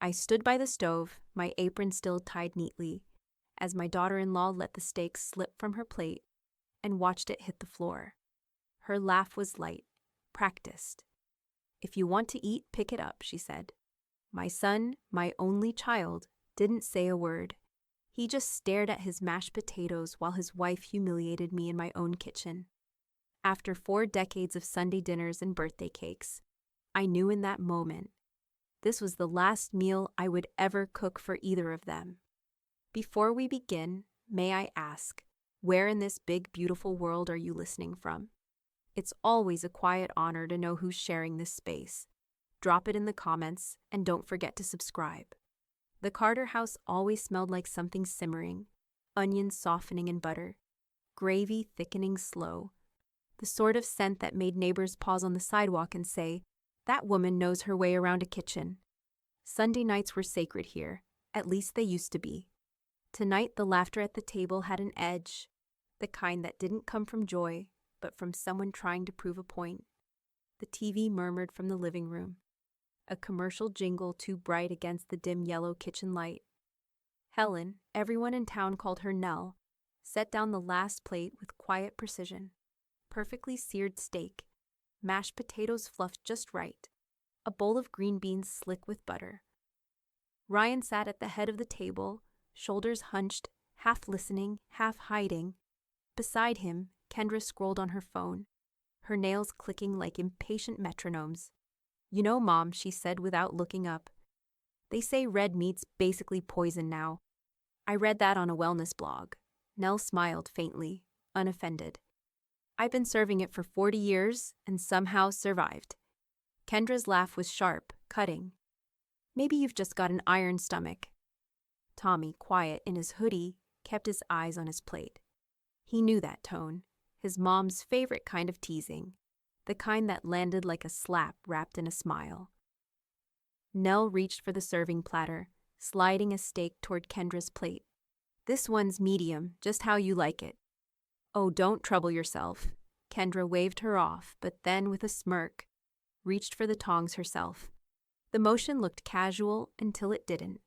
I stood by the stove, my apron still tied neatly, as my daughter-in-law let the steak slip from her plate and watched it hit the floor. Her laugh was light, practiced. "If you want to eat, pick it up," she said. My son, my only child, didn't say a word. He just stared at his mashed potatoes while his wife humiliated me in my own kitchen. After 4 decades of Sunday dinners and birthday cakes, I knew in that moment this was the last meal I would ever cook for either of them. Before we begin, may I ask, where in this big, beautiful world are you listening from? It's always a quiet honor to know who's sharing this space. Drop it in the comments, and don't forget to subscribe. The Carter house always smelled like something simmering, onions softening in butter, gravy thickening slow, the sort of scent that made neighbors pause on the sidewalk and say, "That woman knows her way around a kitchen." Sunday nights were sacred here, at least they used to be. Tonight, the laughter at the table had an edge, the kind that didn't come from joy, but from someone trying to prove a point. The TV murmured from the living room, a commercial jingle too bright against the dim yellow kitchen light. Helen, everyone in town called her Nell, set down the last plate with quiet precision. Perfectly seared steak, mashed potatoes fluffed just right, a bowl of green beans slick with butter. Ryan sat at the head of the table, shoulders hunched, half listening, half hiding. Beside him, Kendra scrolled on her phone, her nails clicking like impatient metronomes. "You know, Mom," she said without looking up, "they say red meat's basically poison now. I read that on a wellness blog." Nell smiled faintly, unoffended. "I've been serving it for 40 years and somehow survived." Kendra's laugh was sharp, cutting. "Maybe you've just got an iron stomach." Tommy, quiet in his hoodie, kept his eyes on his plate. He knew that tone, his mom's favorite kind of teasing, the kind that landed like a slap wrapped in a smile. Nell reached for the serving platter, sliding a steak toward Kendra's plate. "This one's medium, just how you like it." "Oh, don't trouble yourself." Kendra waved her off, but then, with a smirk, reached for the tongs herself. The motion looked casual until it didn't.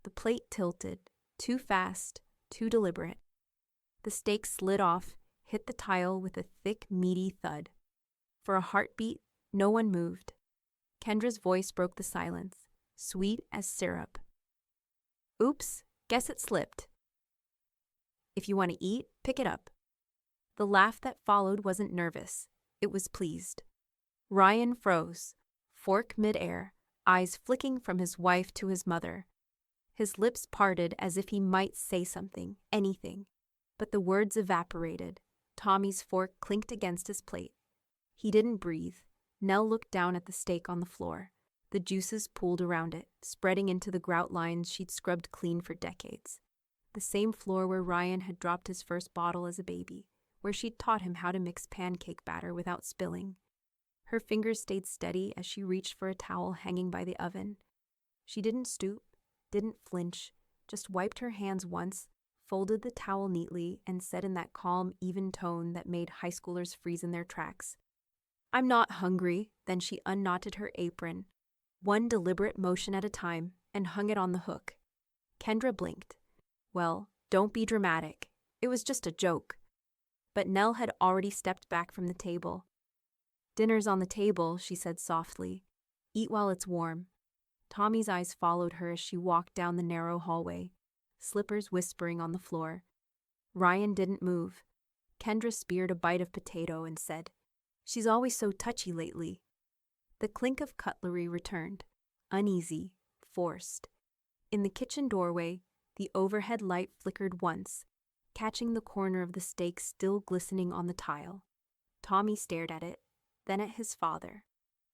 The plate tilted, too fast, too deliberate. The steak slid off, hit the tile with a thick, meaty thud. For a heartbeat, no one moved. Kendra's voice broke the silence, sweet as syrup. "Oops, guess it slipped. If you want to eat, pick it up." The laugh that followed wasn't nervous. It was pleased. Ryan froze, fork midair, eyes flicking from his wife to his mother. His lips parted as if he might say something, anything. But the words evaporated. Tommy's fork clinked against his plate. He didn't breathe. Nell looked down at the steak on the floor. The juices pooled around it, spreading into the grout lines she'd scrubbed clean for decades. The same floor where Ryan had dropped his first bottle as a baby, where she'd taught him how to mix pancake batter without spilling. Her fingers stayed steady as she reached for a towel hanging by the oven. She didn't stoop, didn't flinch, just wiped her hands once, folded the towel neatly, and said in that calm, even tone that made high schoolers freeze in their tracks, "I'm not hungry." Then she unknotted her apron, one deliberate motion at a time, and hung it on the hook. Kendra blinked. "Well, don't be dramatic. It was just a joke." But Nell had already stepped back from the table. "Dinner's on the table," she said softly. "Eat while it's warm." Tommy's eyes followed her as she walked down the narrow hallway, slippers whispering on the floor. Ryan didn't move. Kendra speared a bite of potato and said, "She's always so touchy lately." The clink of cutlery returned, uneasy, forced. In the kitchen doorway, the overhead light flickered once, catching the corner of the steak still glistening on the tile. Tommy stared at it, then at his father.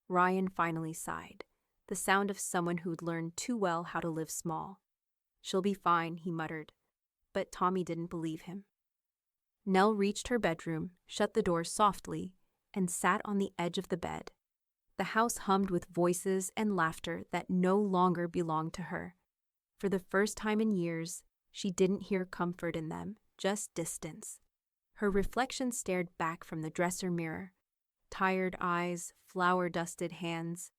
Ryan finally sighed, the sound of someone who'd learned too well how to live small. "She'll be fine," he muttered, but Tommy didn't believe him. Nell reached her bedroom, shut the door softly, and sat on the edge of the bed. The house hummed with voices and laughter that no longer belonged to her. For the first time in years, she didn't hear comfort in them, just distance. Her reflection stared back from the dresser mirror. Tired eyes, flour-dusted hands.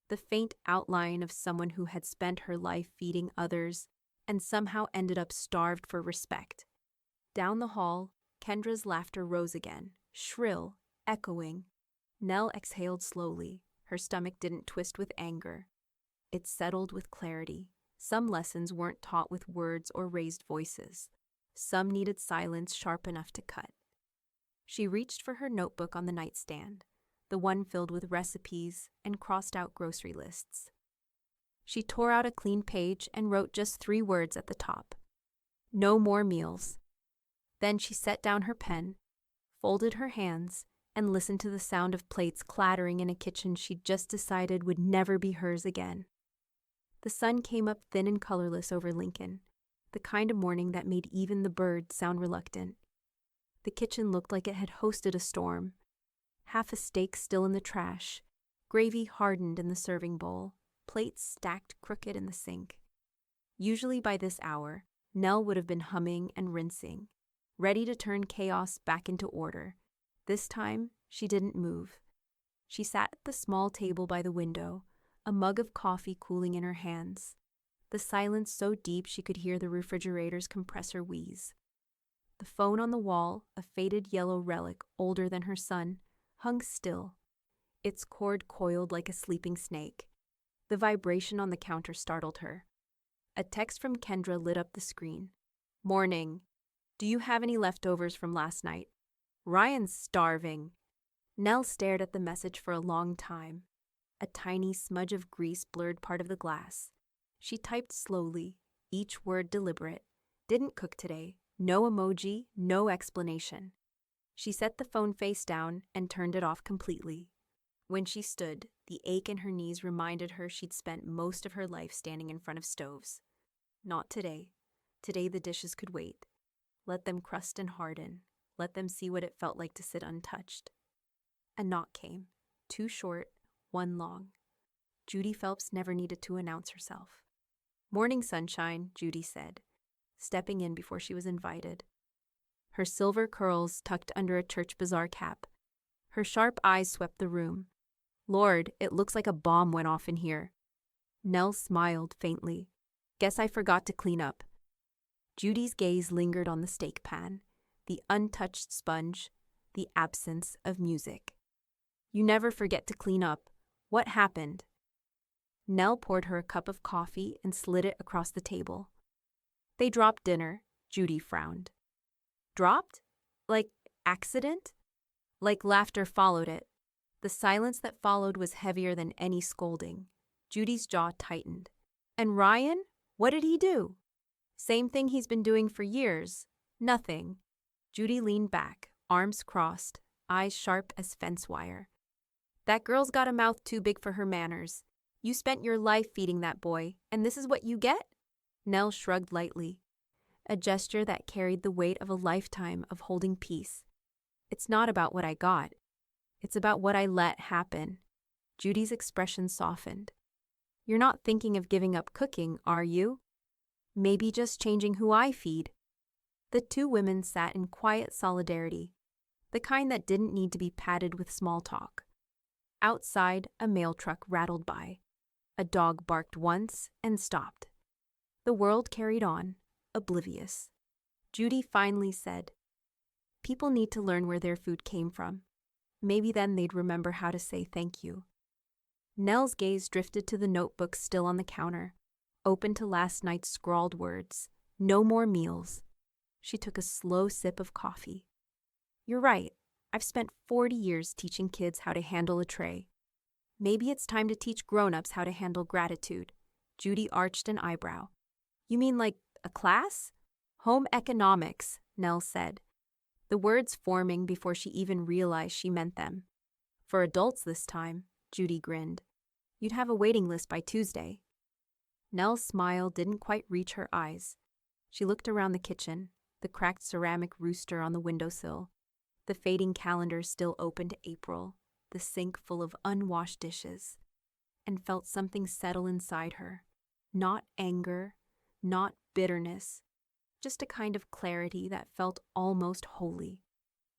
the faint outline of someone who had spent her life feeding others and somehow ended up starved for respect. Down the hall, Kendra's laughter rose again, shrill, echoing. Nell exhaled slowly. Her stomach didn't twist with anger. It settled with clarity. Some lessons weren't taught with words or raised voices. Some needed silence sharp enough to cut. She reached for her notebook on the nightstand, the one filled with recipes and crossed out grocery lists. She tore out a clean page and wrote just 3 words at the top. No more meals. Then she set down her pen, folded her hands, and listened to the sound of plates clattering in a kitchen she'd just decided would never be hers again. The sun came up thin and colorless over Lincoln, the kind of morning that made even the birds sound reluctant. The kitchen looked like it had hosted a storm. Half a steak still in the trash, gravy hardened in the serving bowl, plates stacked crooked in the sink. Usually by this hour, Nell would have been humming and rinsing, ready to turn chaos back into order. This time, she didn't move. She sat at the small table by the window, a mug of coffee cooling in her hands, the silence so deep she could hear the refrigerator's compressor wheeze. The phone on the wall, a faded yellow relic older than her son, hung still, its cord coiled like a sleeping snake. The vibration on the counter startled her. A text from Kendra lit up the screen. "Morning. Do you have any leftovers from last night? Ryan's starving." Nell stared at the message for a long time. A tiny smudge of grease blurred part of the glass. She typed slowly, each word deliberate. Didn't cook today. No emoji, no explanation. She set the phone face down and turned it off completely. When she stood, the ache in her knees reminded her she'd spent most of her life standing in front of stoves. Not today. Today the dishes could wait. Let them crust and harden. Let them see what it felt like to sit untouched. A knock came. 2 short, 1 long. Judy Phelps never needed to announce herself. "Morning, sunshine," Judy said, stepping in before she was invited. Her silver curls tucked under a church bazaar cap. Her sharp eyes swept the room. "Lord, it looks like a bomb went off in here." Nell smiled faintly. "Guess I forgot to clean up." Judy's gaze lingered on the steak pan, the untouched sponge, the absence of music. "You never forget to clean up. What happened?" Nell poured her a cup of coffee and slid it across the table. "They dropped dinner," Judy frowned. "Dropped? Like accident?" Like laughter followed it. The silence that followed was heavier than any scolding. Judy's jaw tightened. "And Ryan? What did he do?" "Same thing he's been doing for years. Nothing." Judy leaned back, arms crossed, eyes sharp as fence wire. "That girl's got a mouth too big for her manners. You spent your life feeding that boy, and this is what you get?" Nell shrugged lightly, a gesture that carried the weight of a lifetime of holding peace. "It's not about what I got. It's about what I let happen." Judy's expression softened. "You're not thinking of giving up cooking, are you? Maybe just changing who I feed." The 2 women sat in quiet solidarity, the kind that didn't need to be padded with small talk. Outside, a mail truck rattled by. A dog barked once and stopped. The world carried on, oblivious. Judy finally said, "People need to learn where their food came from. Maybe then they'd remember how to say thank you." Nell's gaze drifted to the notebook still on the counter, open to last night's scrawled words. No more meals. She took a slow sip of coffee. "You're right. I've spent 40 years teaching kids how to handle a tray. Maybe it's time to teach grown-ups how to handle gratitude." Judy arched an eyebrow. "You mean like a class?" "Home economics," Nell said, the words forming before she even realized she meant them. "For adults this time," Judy grinned. "You'd have a waiting list by Tuesday." Nell's smile didn't quite reach her eyes. She looked around the kitchen, the cracked ceramic rooster on the windowsill, the fading calendar still open to April, the sink full of unwashed dishes, and felt something settle inside her. Not anger, not bitterness, just a kind of clarity that felt almost holy.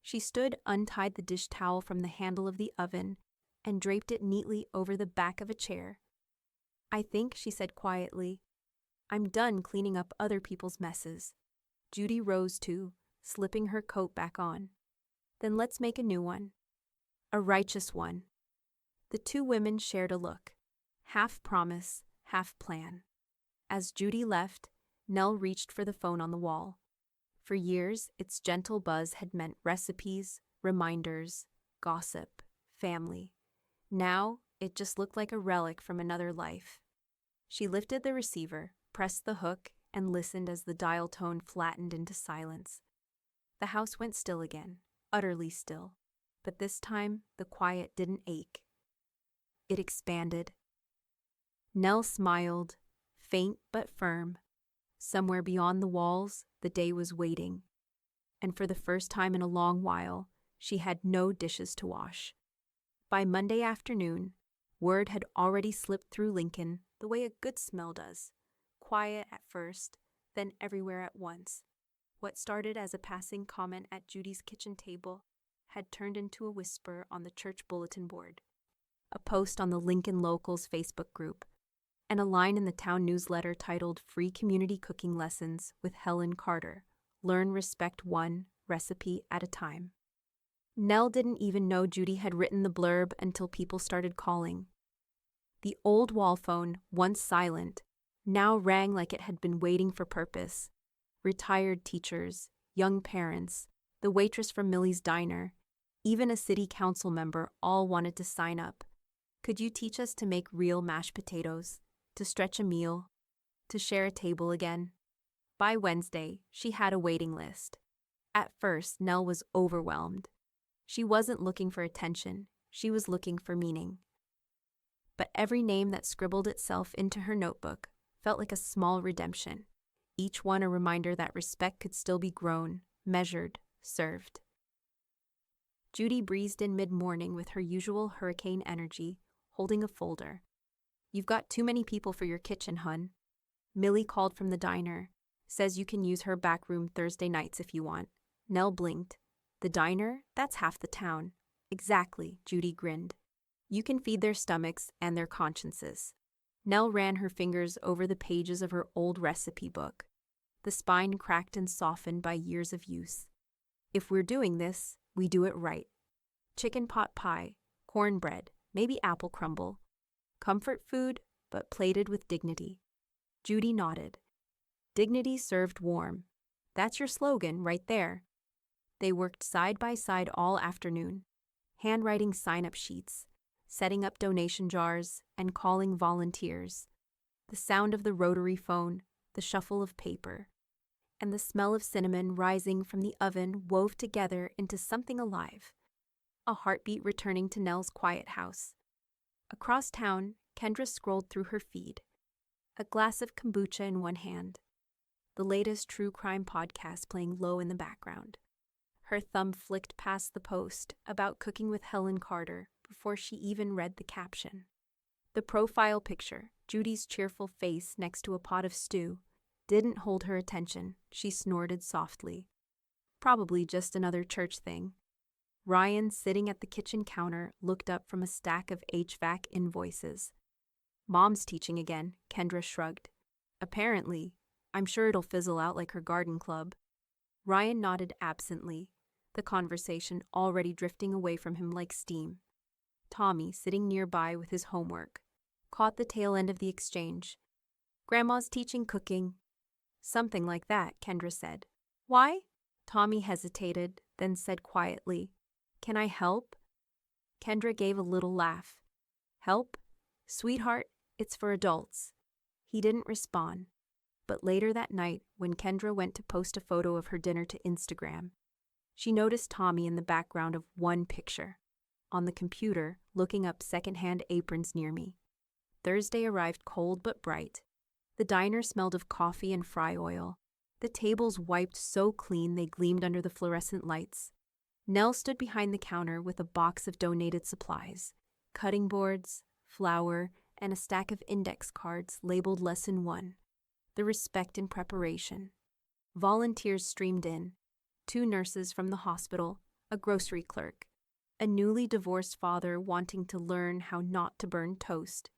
She stood, untied the dish towel from the handle of the oven, and draped it neatly over the back of a chair. "I think," she said quietly, "I'm done cleaning up other people's messes." Judy rose too, slipping her coat back on. "Then let's make a new one. A righteous one." The two women shared a look, half promise, half plan. As Judy left, Nell reached for the phone on the wall. For years, its gentle buzz had meant recipes, reminders, gossip, family. Now, it just looked like a relic from another life. She lifted the receiver, pressed the hook, and listened as the dial tone flattened into silence. The house went still again, utterly still. But this time, the quiet didn't ache. It expanded. Nell smiled, faint but firm. Somewhere beyond the walls, the day was waiting. And for the first time in a long while, she had no dishes to wash. By Monday afternoon, word had already slipped through Lincoln the way a good smell does. Quiet at first, then everywhere at once. What started as a passing comment at Judy's kitchen table had turned into a whisper on the church bulletin board, a post on the Lincoln Locals Facebook group, and a line in the town newsletter titled "Free Community Cooking Lessons with Helen Carter. Learn Respect One Recipe at a Time." Nell didn't even know Judy had written the blurb until people started calling. The old wall phone, once silent, now rang like it had been waiting for purpose. Retired teachers, young parents, the waitress from Millie's Diner, even a city council member all wanted to sign up. "Could you teach us to make real mashed potatoes? To stretch a meal? To share a table again?" By Wednesday, she had a waiting list. At first, Nell was overwhelmed. She wasn't looking for attention, she was looking for meaning. But every name that scribbled itself into her notebook felt like a small redemption, each one a reminder that respect could still be grown, measured, served. Judy breezed in mid-morning with her usual hurricane energy, holding a folder. "You've got too many people for your kitchen, hun." Millie called from the diner. "Says you can use her back room Thursday nights if you want." Nell blinked. "The diner? That's half the town." "Exactly," Judy grinned. "You can feed their stomachs and their consciences." Nell ran her fingers over the pages of her old recipe book. The spine cracked and softened by years of use. "If we're doing this, we do it right. Chicken pot pie, cornbread, maybe apple crumble. Comfort food, but plated with dignity." Judy nodded. "Dignity served warm. That's your slogan right there." They worked side by side all afternoon, handwriting sign-up sheets, setting up donation jars, and calling volunteers. The sound of the rotary phone, the shuffle of paper, and the smell of cinnamon rising from the oven wove together into something alive, a heartbeat returning to Nell's quiet house. Across town, Kendra scrolled through her feed, a glass of kombucha in one hand, the latest true crime podcast playing low in the background. Her thumb flicked past the post about cooking with Helen Carter before she even read the caption. The profile picture, Judy's cheerful face next to a pot of stew, didn't hold her attention. She snorted softly. Probably just another church thing. Ryan, sitting at the kitchen counter, looked up from a stack of HVAC invoices. "Mom's teaching again," Kendra shrugged. "Apparently. I'm sure it'll fizzle out like her garden club." Ryan nodded absently, the conversation already drifting away from him like steam. Tommy, sitting nearby with his homework, caught the tail end of the exchange. "Grandma's teaching cooking." "Something like that," Kendra said. "Why?" Tommy hesitated, then said quietly, "Can I help?" Kendra gave a little laugh. "Help? Sweetheart, it's for adults." He didn't respond, but later that night, when Kendra went to post a photo of her dinner to Instagram, she noticed Tommy in the background of one picture, on the computer, looking up secondhand aprons near me. Thursday arrived cold but bright. The diner smelled of coffee and fry oil. The tables wiped so clean they gleamed under the fluorescent lights. Nell stood behind the counter with a box of donated supplies, cutting boards, flour, and a stack of index cards labeled Lesson 1, the respect in preparation. Volunteers streamed in, 2 nurses from the hospital, a grocery clerk. a newly divorced father wanting to learn how not to burn toast.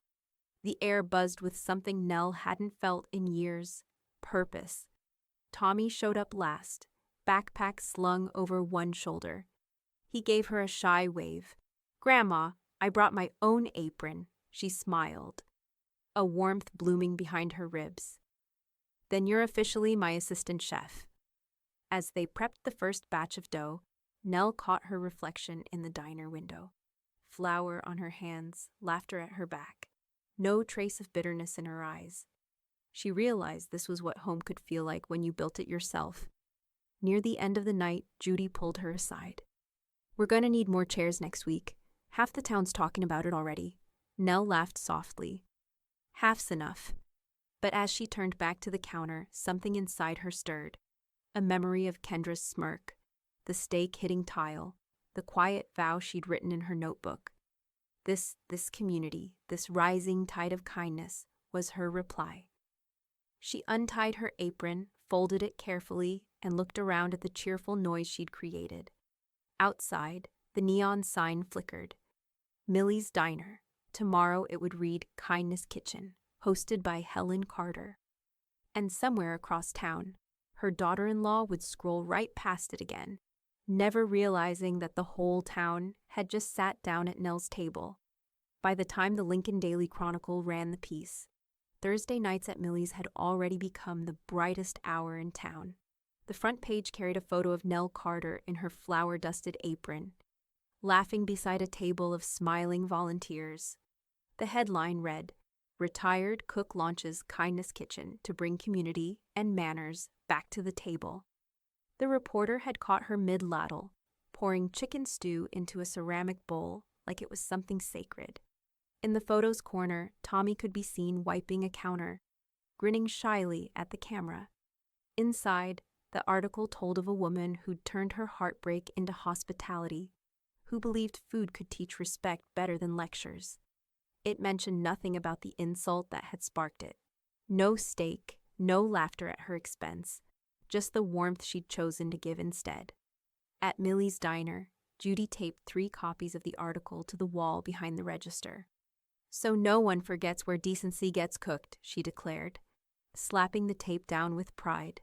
The air buzzed with something Nell hadn't felt in years: purpose. Tommy showed up last, backpack slung over one shoulder. He gave her a shy wave. "Grandma, I brought my own apron." She smiled, a warmth blooming behind her ribs. "Then you're officially my assistant chef." As they prepped the first batch of dough, Nell caught her reflection in the diner window. Flour on her hands, laughter at her back. No trace of bitterness in her eyes. She realized this was what home could feel like when you built it yourself. Near the end of the night, Judy pulled her aside. "We're going to need more chairs next week. Half the town's talking about it already." Nell laughed softly. "Half's enough." But as she turned back to the counter, something inside her stirred. A memory of Kendra's smirk, the steak hitting tile, the quiet vow she'd written in her notebook. This community, this rising tide of kindness, was her reply. She untied her apron, folded it carefully, and looked around at the cheerful noise she'd created. Outside, the neon sign flickered. Millie's Diner. Tomorrow it would read Kindness Kitchen, hosted by Helen Carter. And somewhere across town, her daughter-in-law would scroll right past it again, never realizing that the whole town had just sat down at Nell's table. By the time the Lincoln Daily Chronicle ran the piece, Thursday nights at Millie's had already become the brightest hour in town. The front page carried a photo of Nell Carter in her flour-dusted apron, laughing beside a table of smiling volunteers. The headline read, "Retired Cook Launches Kindness Kitchen to Bring Community and Manners Back to the Table." The reporter had caught her mid-ladle, pouring chicken stew into a ceramic bowl like it was something sacred. In the photo's corner, Tommy could be seen wiping a counter, grinning shyly at the camera. Inside, the article told of a woman who'd turned her heartbreak into hospitality, who believed food could teach respect better than lectures. It mentioned nothing about the insult that had sparked it. No steak, no laughter at her expense, just the warmth she'd chosen to give instead. At Millie's Diner, Judy taped 3 copies of the article to the wall behind the register. "So no one forgets where decency gets cooked," she declared, slapping the tape down with pride.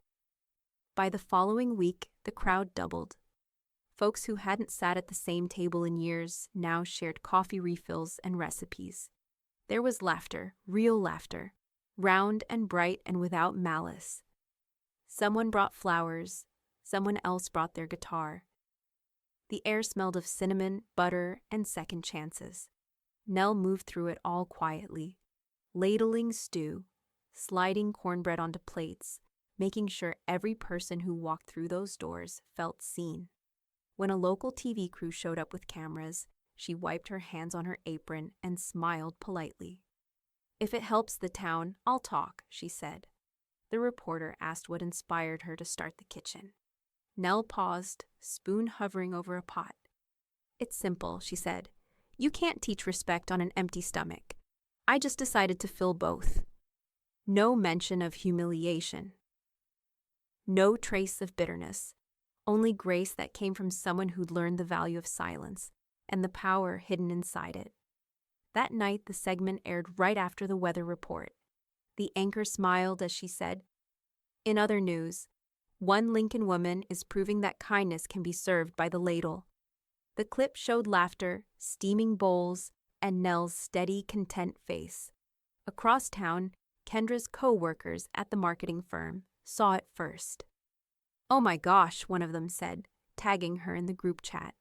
By the following week, the crowd doubled. Folks who hadn't sat at the same table in years now shared coffee refills and recipes. There was laughter, real laughter, round and bright and without malice. Someone brought flowers, someone else brought their guitar. The air smelled of cinnamon, butter, and second chances. Nell moved through it all quietly, ladling stew, sliding cornbread onto plates, making sure every person who walked through those doors felt seen. When a local TV crew showed up with cameras, she wiped her hands on her apron and smiled politely. "If it helps the town, I'll talk," she said. The reporter asked what inspired her to start the kitchen. Nell paused, spoon hovering over a pot. "It's simple," she said. "You can't teach respect on an empty stomach. I just decided to fill both." No mention of humiliation. No trace of bitterness. Only grace that came from someone who'd learned the value of silence and the power hidden inside it. That night, the segment aired right after the weather report. The anchor smiled as she said, "In other news, one Lincoln woman is proving that kindness can be served by the ladle." The clip showed laughter, steaming bowls, and Nell's steady, content face. Across town, Kendra's co-workers at the marketing firm saw it first. "Oh my gosh," one of them said, tagging her in the group chat.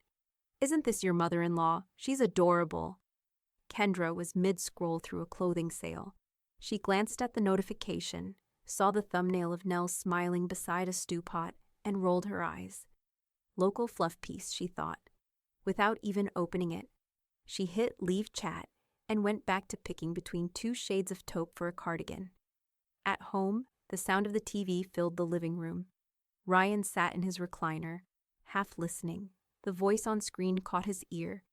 "Isn't this your mother-in-law? She's adorable." Kendra was mid-scroll through a clothing sale. She glanced at the notification, saw the thumbnail of Nell smiling beside a stew pot, and rolled her eyes. Local fluff piece, she thought. Without even opening it, she hit Leave Chat and went back to picking between 2 shades of taupe for a cardigan. At home, the sound of the TV filled the living room. Ryan sat in his recliner, half listening. The voice on screen caught his ear.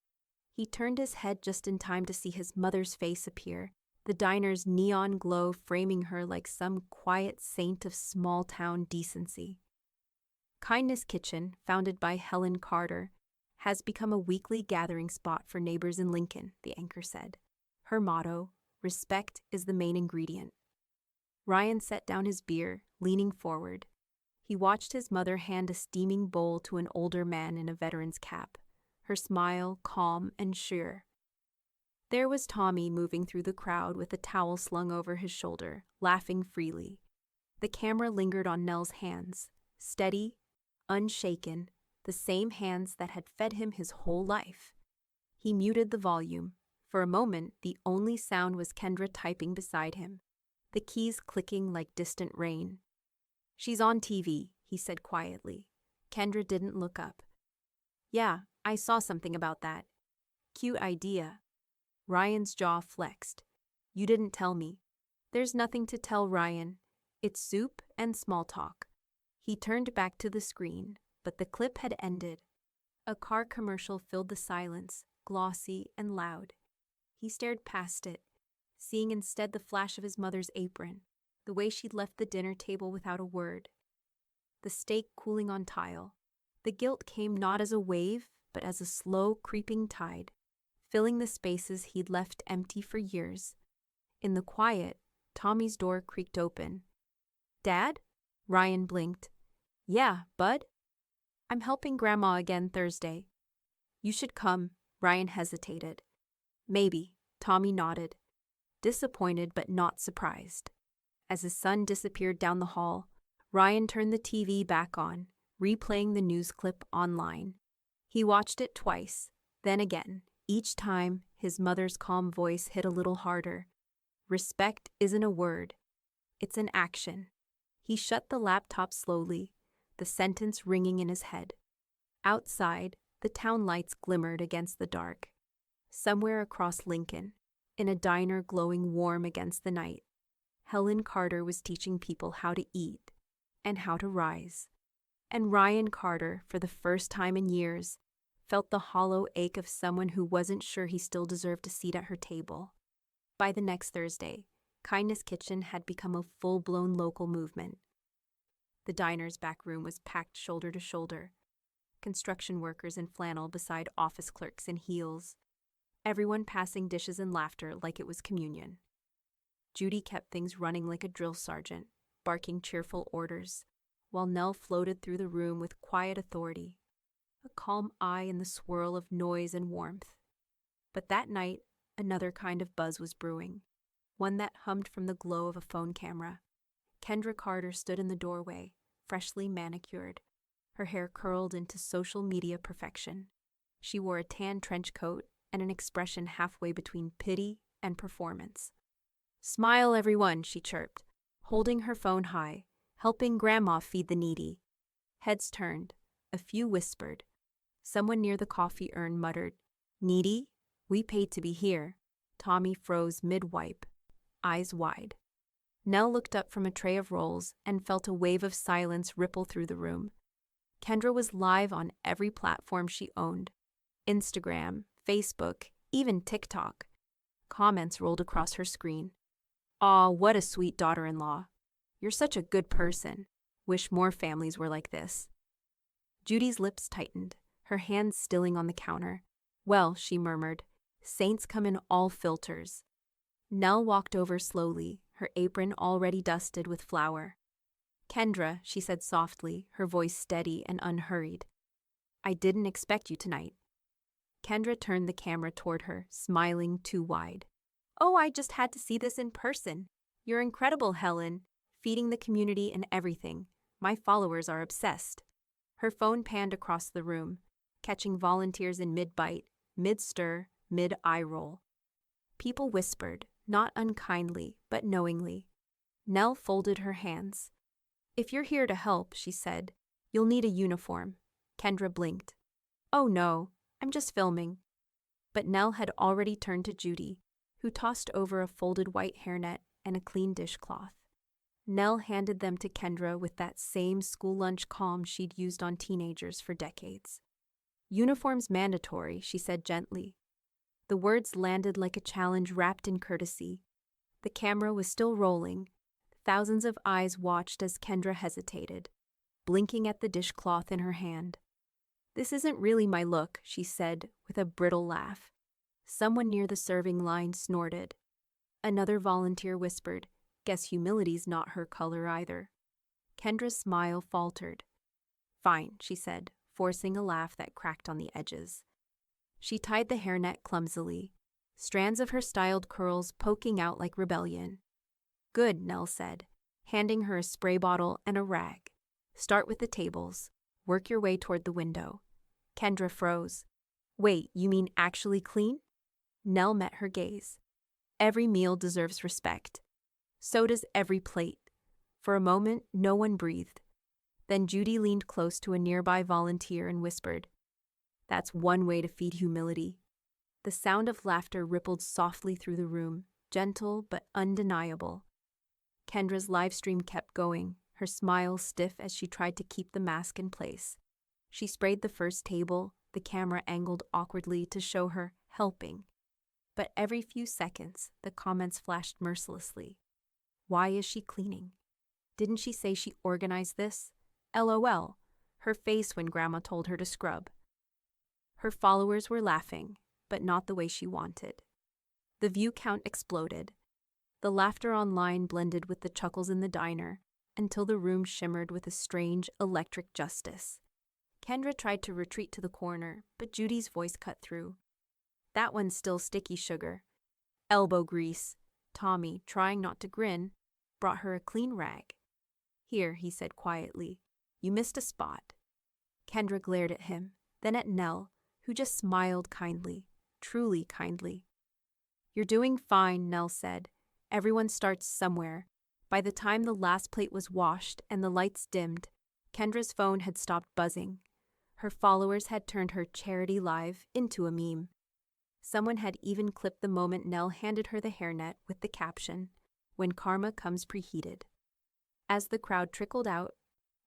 He turned his head just in time to see his mother's face appear, the diner's neon glow framing her like some quiet saint of small-town decency. Kindness Kitchen, founded by Helen Carter, has become a weekly gathering spot for neighbors in Lincoln, the anchor said. Her motto, respect is the main ingredient. Ryan set down his beer, leaning forward. He watched his mother hand a steaming bowl to an older man in a veteran's cap, her smile calm and sure. There was Tommy moving through the crowd with a towel slung over his shoulder, laughing freely. The camera lingered on Nell's hands, steady, unshaken, the same hands that had fed him his whole life. He muted the volume. For a moment, the only sound was Kendra typing beside him, the keys clicking like distant rain. "She's on TV," he said quietly. Kendra didn't look up. "Yeah, I saw something about that. Cute idea." Ryan's jaw flexed. "You didn't tell me." "There's nothing to tell, Ryan. It's soup and small talk." He turned back to the screen, but the clip had ended. A car commercial filled the silence, glossy and loud. He stared past it, seeing instead the flash of his mother's apron, the way she'd left the dinner table without a word. The steak cooling on tile. The guilt came not as a wave, but as a slow, creeping tide, filling the spaces he'd left empty for years. In the quiet, Tommy's door creaked open. "Dad?" Ryan blinked. "Yeah, Bud? I'm helping Grandma again Thursday." "You should come." Ryan hesitated. "Maybe." Tommy nodded, disappointed but not surprised. As his son disappeared down the hall, Ryan turned the TV back on, replaying the news clip online. He watched it twice, then again. Each time, his mother's calm voice hit a little harder. Respect isn't a word. It's an action. He shut the laptop slowly, the sentence ringing in his head. Outside, the town lights glimmered against the dark. Somewhere across Lincoln, in a diner glowing warm against the night, Helen Carter was teaching people how to eat and how to rise. And Ryan Carter, for the first time in years, felt the hollow ache of someone who wasn't sure he still deserved a seat at her table. By the next Thursday, Kindness Kitchen had become a full-blown local movement. The diner's back room was packed shoulder to shoulder, construction workers in flannel beside office clerks in heels, everyone passing dishes and laughter like it was communion. Judy kept things running like a drill sergeant, barking cheerful orders, while Nell floated through the room with quiet authority, a calm eye in the swirl of noise and warmth. But that night, another kind of buzz was brewing, one that hummed from the glow of a phone camera. Kendra Carter stood in the doorway, freshly manicured, her hair curled into social media perfection. She wore a tan trench coat and an expression halfway between pity and performance. "Smile, everyone," she chirped, holding her phone high, helping Grandma feed the needy. Heads turned. A few whispered. Someone near the coffee urn muttered, "Needy? We paid to be here." Tommy froze mid-wipe, eyes wide. Nell looked up from a tray of rolls and felt a wave of silence ripple through the room. Kendra was live on every platform she owned. Instagram, Facebook, even TikTok. Comments rolled across her screen. "Aw, what a sweet daughter-in-law. You're such a good person. Wish more families were like this." Judy's lips tightened, her hands stilling on the counter. "Well," she murmured, "saints come in all filters." Nell walked over slowly, her apron already dusted with flour. "Kendra," she said softly, her voice steady and unhurried. "I didn't expect you tonight." Kendra turned the camera toward her, smiling too wide. "Oh, I just had to see this in person. You're incredible, Helen. Feeding the community and everything. My followers are obsessed." Her phone panned across the room, catching volunteers in mid-bite, mid-stir, mid-eye roll. People whispered, not unkindly, but knowingly. Nell folded her hands. "If you're here to help," she said, "you'll need a uniform." Kendra blinked. "Oh no, I'm just filming." But Nell had already turned to Judy, who tossed over a folded white hairnet and a clean dishcloth. Nell handed them to Kendra with that same school lunch calm she'd used on teenagers for decades. "Uniform's mandatory," she said gently. The words landed like a challenge wrapped in courtesy. The camera was still rolling. Thousands of eyes watched as Kendra hesitated, blinking at the dishcloth in her hand. "This isn't really my look," she said with a brittle laugh. Someone near the serving line snorted. Another volunteer whispered, "Guess humility's not her color either." Kendra's smile faltered. "Fine," she said, forcing a laugh that cracked on the edges. She tied the hairnet clumsily, strands of her styled curls poking out like rebellion. "Good," Nell said, handing her a spray bottle and a rag. "Start with the tables. Work your way toward the window." Kendra froze. "Wait, you mean actually clean?" Nell met her gaze. "Every meal deserves respect. So does every plate." For a moment, no one breathed. Then Judy leaned close to a nearby volunteer and whispered, "That's one way to feed humility." The sound of laughter rippled softly through the room, gentle but undeniable. Kendra's live stream kept going, her smile stiff as she tried to keep the mask in place. She sprayed the first table, the camera angled awkwardly to show her helping. But every few seconds, the comments flashed mercilessly. "Why is she cleaning? Didn't she say she organized this? LOL, her face when Grandma told her to scrub." Her followers were laughing, but not the way she wanted. The view count exploded. The laughter online blended with the chuckles in the diner until the room shimmered with a strange, electric justice. Kendra tried to retreat to the corner, but Judy's voice cut through. "That one's still sticky sugar. Elbow grease." Tommy, trying not to grin, brought her a clean rag. "Here," he said quietly. "You missed a spot." Kendra glared at him, then at Nell, who just smiled kindly, truly kindly. "You're doing fine," Nell said. "Everyone starts somewhere." By the time the last plate was washed and the lights dimmed, Kendra's phone had stopped buzzing. Her followers had turned her charity live into a meme. Someone had even clipped the moment Nell handed her the hairnet with the caption, "When karma comes preheated." As the crowd trickled out,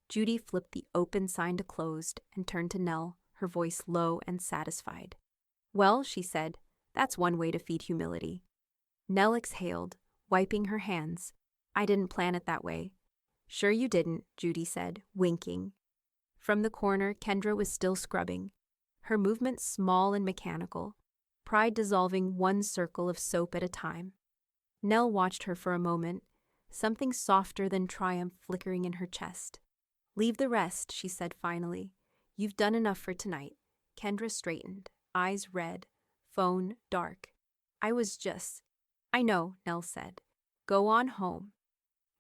Judy flipped the open sign to closed and turned to Nell, her voice low and satisfied. "Well," she said, "that's one way to feed humility." Nell exhaled, wiping her hands. "I didn't plan it that way." "Sure you didn't," Judy said, winking. From the corner, Kendra was still scrubbing, her movements small and mechanical, pride dissolving one circle of soap at a time. Nell watched her for a moment, something softer than triumph flickering in her chest. "Leave the rest," she said finally. "You've done enough for tonight." Kendra straightened, eyes red, phone dark. "I know," Nell said. "Go on home."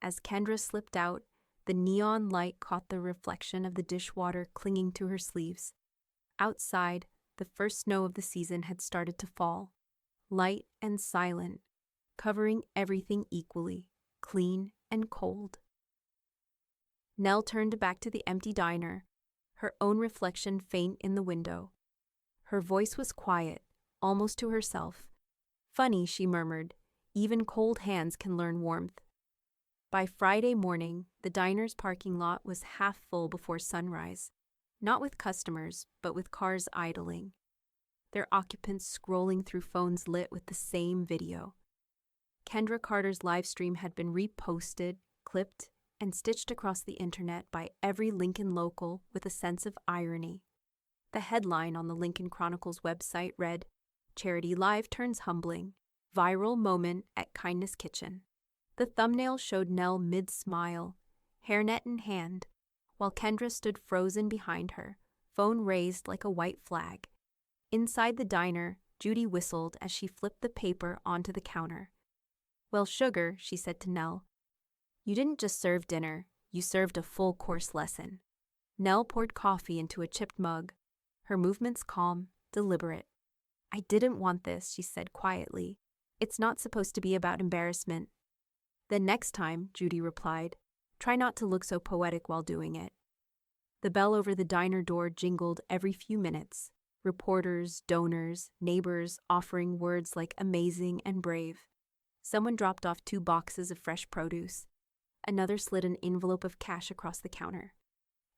As Kendra slipped out, the neon light caught the reflection of the dishwater clinging to her sleeves. Outside, the first snow of the season had started to fall, light and silent, covering everything equally, clean and cold. Nell turned back to the empty diner, her own reflection faint in the window. Her voice was quiet, almost to herself. "Funny," she murmured, "even cold hands can learn warmth." By Friday morning, the diner's parking lot was half full before sunrise, not with customers, but with cars idling, their occupants scrolling through phones lit with the same video. Kendra Carter's live stream had been reposted, clipped, and stitched across the internet by every Lincoln local with a sense of irony. The headline on the Lincoln Chronicle's website read, "Charity Live turns humbling. Viral moment at Kindness Kitchen." The thumbnail showed Nell mid-smile, hairnet in hand, while Kendra stood frozen behind her, phone raised like a white flag. Inside the diner, Judy whistled as she flipped the paper onto the counter. "Well, sugar," she said to Nell, "you didn't just serve dinner, you served a full-course lesson." Nell poured coffee into a chipped mug, her movements calm, deliberate. "I didn't want this," she said quietly. "It's not supposed to be about embarrassment." "Then next time," Judy replied, "try not to look so poetic while doing it." The bell over the diner door jingled every few minutes, reporters, donors, neighbors offering words like amazing and brave. Someone dropped off 2 boxes of fresh produce. Another slid an envelope of cash across the counter.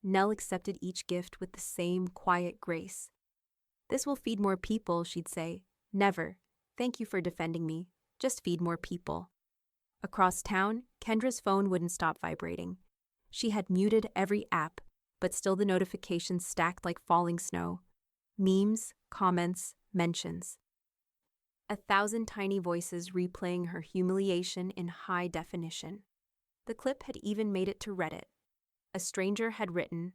Nell accepted each gift with the same quiet grace. "This will feed more people," she'd say. "Never. Thank you for defending me. Just feed more people." Across town, Kendra's phone wouldn't stop vibrating. She had muted every app, but still the notifications stacked like falling snow. Memes, comments, mentions. 1,000 tiny voices replaying her humiliation in high definition. The clip had even made it to Reddit. A stranger had written,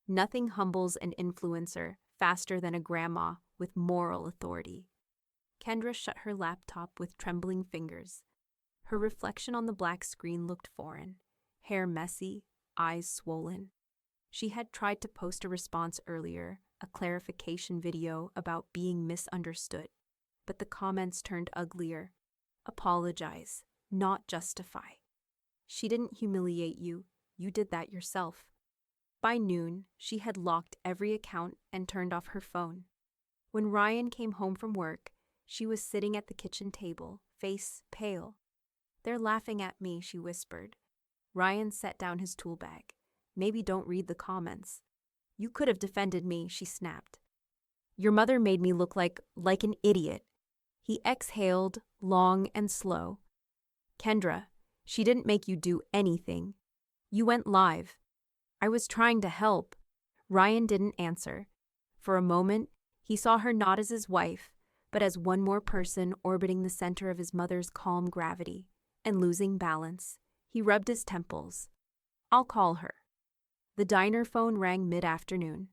"Nothing humbles an influencer faster than a grandma with moral authority." Kendra shut her laptop with trembling fingers. Her reflection on the black screen looked foreign, hair messy, eyes swollen. She had tried to post a response earlier, a clarification video about being misunderstood, but the comments turned uglier. Apologize, not justify. She didn't humiliate you, you did that yourself. By noon, she had locked every account and turned off her phone. When Ryan came home from work, she was sitting at the kitchen table, face pale. "They're laughing at me," she whispered. Ryan set down his tool bag. "Maybe don't read the comments." "You could have defended me," she snapped. "Your mother made me look like an idiot." He exhaled, long and slow. "Kendra, she didn't make you do anything. You went live." "I was trying to help." Ryan didn't answer. For a moment, he saw her not as his wife, but as one more person orbiting the center of his mother's calm gravity, and losing balance. He rubbed his temples. "I'll call her." The diner phone rang mid-afternoon.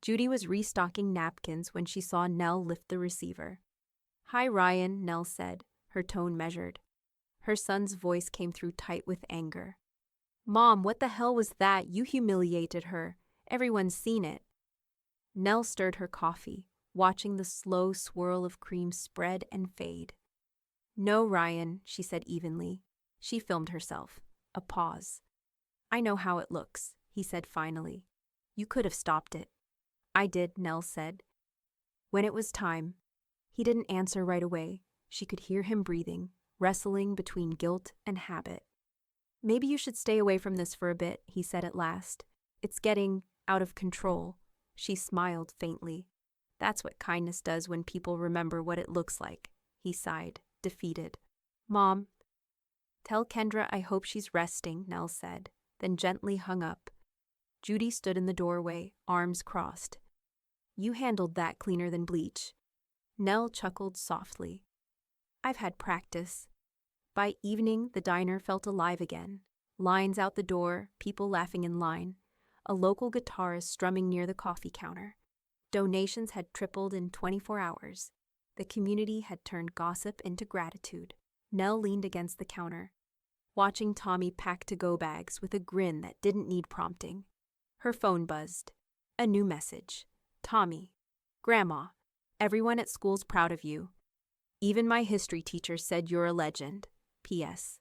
Judy was restocking napkins when she saw Nell lift the receiver. "Hi, Ryan," Nell said, her tone measured. Her son's voice came through tight with anger. "Mom, what the hell was that? You humiliated her. Everyone's seen it." Nell stirred her coffee, watching the slow swirl of cream spread and fade. "No, Ryan," she said evenly. She filmed herself. A pause. "I know how it looks," he said finally. "You could have stopped it." "I did," Nell said. When it was time, he didn't answer right away. She could hear him breathing, wrestling between guilt and habit. "Maybe you should stay away from this for a bit," he said at last. "It's getting out of control." She smiled faintly. "That's what kindness does when people remember what it looks like," he sighed, defeated. "Mom." "Tell Kendra I hope she's resting," Nell said, then gently hung up. Judy stood in the doorway, arms crossed. "You handled that cleaner than bleach." Nell chuckled softly. "I've had practice." By evening, the diner felt alive again. Lines out the door, people laughing in line. A local guitarist strumming near the coffee counter. Donations had tripled in 24 hours. The community had turned gossip into gratitude. Nell leaned against the counter, watching Tommy pack to-go bags with a grin that didn't need prompting. Her phone buzzed. A new message. "Tommy, Grandma, everyone at school's proud of you. Even my history teacher said you're a legend. P.S.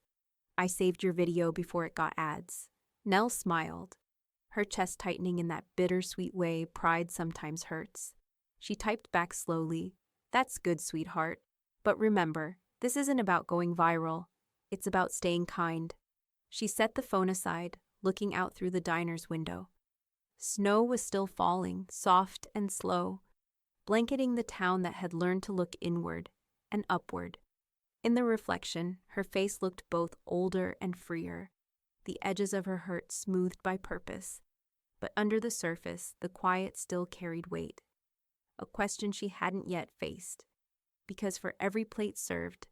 I saved your video before it got ads." Nell smiled, her chest tightening in that bittersweet way pride sometimes hurts. She typed back slowly, "That's good, sweetheart. But remember, this isn't about going viral. It's about staying kind." She set the phone aside, looking out through the diner's window. Snow was still falling, soft and slow, blanketing the town that had learned to look inward and upward. In the reflection, her face looked both older and freer, the edges of her hurt smoothed by purpose. But under the surface, the quiet still carried weight. A question she hadn't yet faced. Because for every plate served,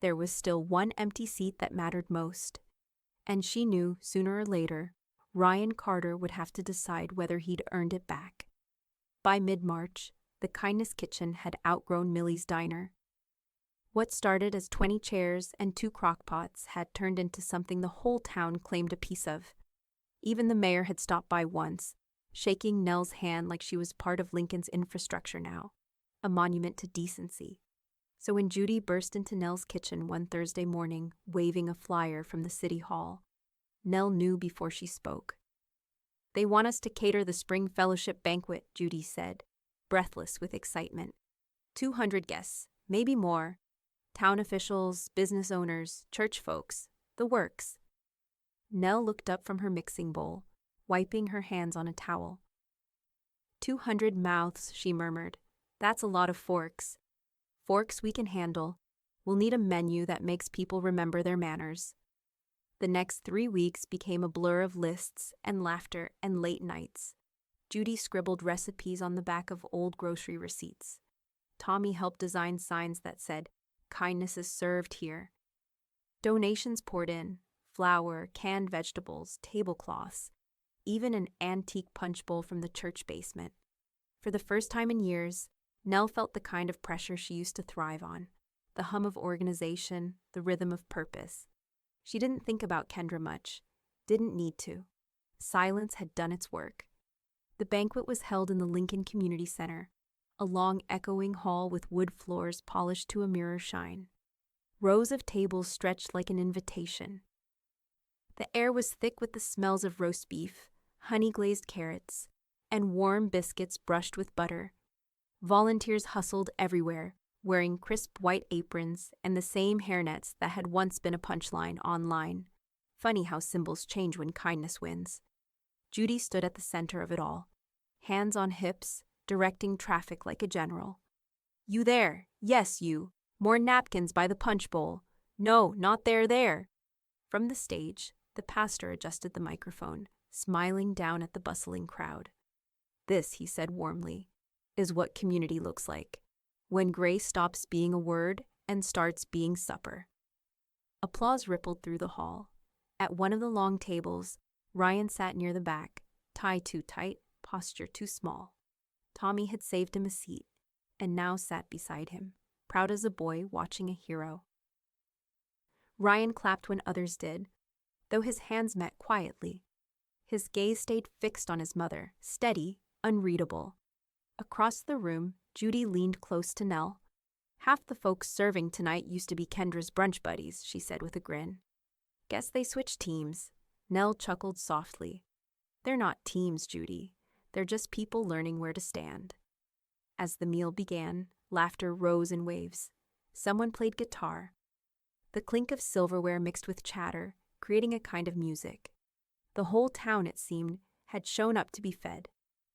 there was still one empty seat that mattered most. And she knew, sooner or later, Ryan Carter would have to decide whether he'd earned it back. By mid-March, the Kindness Kitchen had outgrown Millie's Diner. What started as 20 chairs and 2 crockpots had turned into something the whole town claimed a piece of. Even the mayor had stopped by once, shaking Nell's hand like she was part of Lincoln's infrastructure now, a monument to decency. So when Judy burst into Nell's kitchen one Thursday morning, waving a flyer from the city hall, Nell knew before she spoke. "They want us to cater the spring fellowship banquet," Judy said, breathless with excitement. 200 guests, maybe more. Town officials, business owners, church folks, the works. Nell looked up from her mixing bowl, wiping her hands on a towel. 200 mouths, she murmured. "That's a lot of forks." "Forks we can handle. We'll need a menu that makes people remember their manners." The next 3 weeks became a blur of lists and laughter and late nights. Judy scribbled recipes on the back of old grocery receipts. Tommy helped design signs that said, "Kindness is served here." Donations poured in: flour, canned vegetables, tablecloths, even an antique punch bowl from the church basement. For the first time in years, Nell felt the kind of pressure she used to thrive on: the hum of organization, the rhythm of purpose. She didn't think about Kendra much, didn't need to. Silence had done its work. The banquet was held in the Lincoln Community Center, a long echoing hall with wood floors polished to a mirror shine. Rows of tables stretched like an invitation. The air was thick with the smells of roast beef, honey-glazed carrots, and warm biscuits brushed with butter. Volunteers hustled everywhere, wearing crisp white aprons and the same hairnets that had once been a punchline online. Funny how symbols change when kindness wins. Judy stood at the center of it all, hands on hips, directing traffic like a general. "You there? Yes, you. More napkins by the punch bowl. No, not there. From the stage, the pastor adjusted the microphone, smiling down at the bustling crowd. "This," he said warmly, "is what community looks like, when grace stops being a word and starts being supper." Applause rippled through the hall. At one of the long tables, Ryan sat near the back, tie too tight, posture too small. Tommy had saved him a seat, and now sat beside him, proud as a boy watching a hero. Ryan clapped when others did, though his hands met quietly. His gaze stayed fixed on his mother, steady, unreadable. Across the room, Judy leaned close to Nell. "Half the folks serving tonight used to be Kendra's brunch buddies," she said with a grin. "Guess they switched teams." Nell chuckled softly. "They're not teams, Judy. They're just people learning where to stand." As the meal began, laughter rose in waves. Someone played guitar. The clink of silverware mixed with chatter, creating a kind of music. The whole town, it seemed, had shown up to be fed.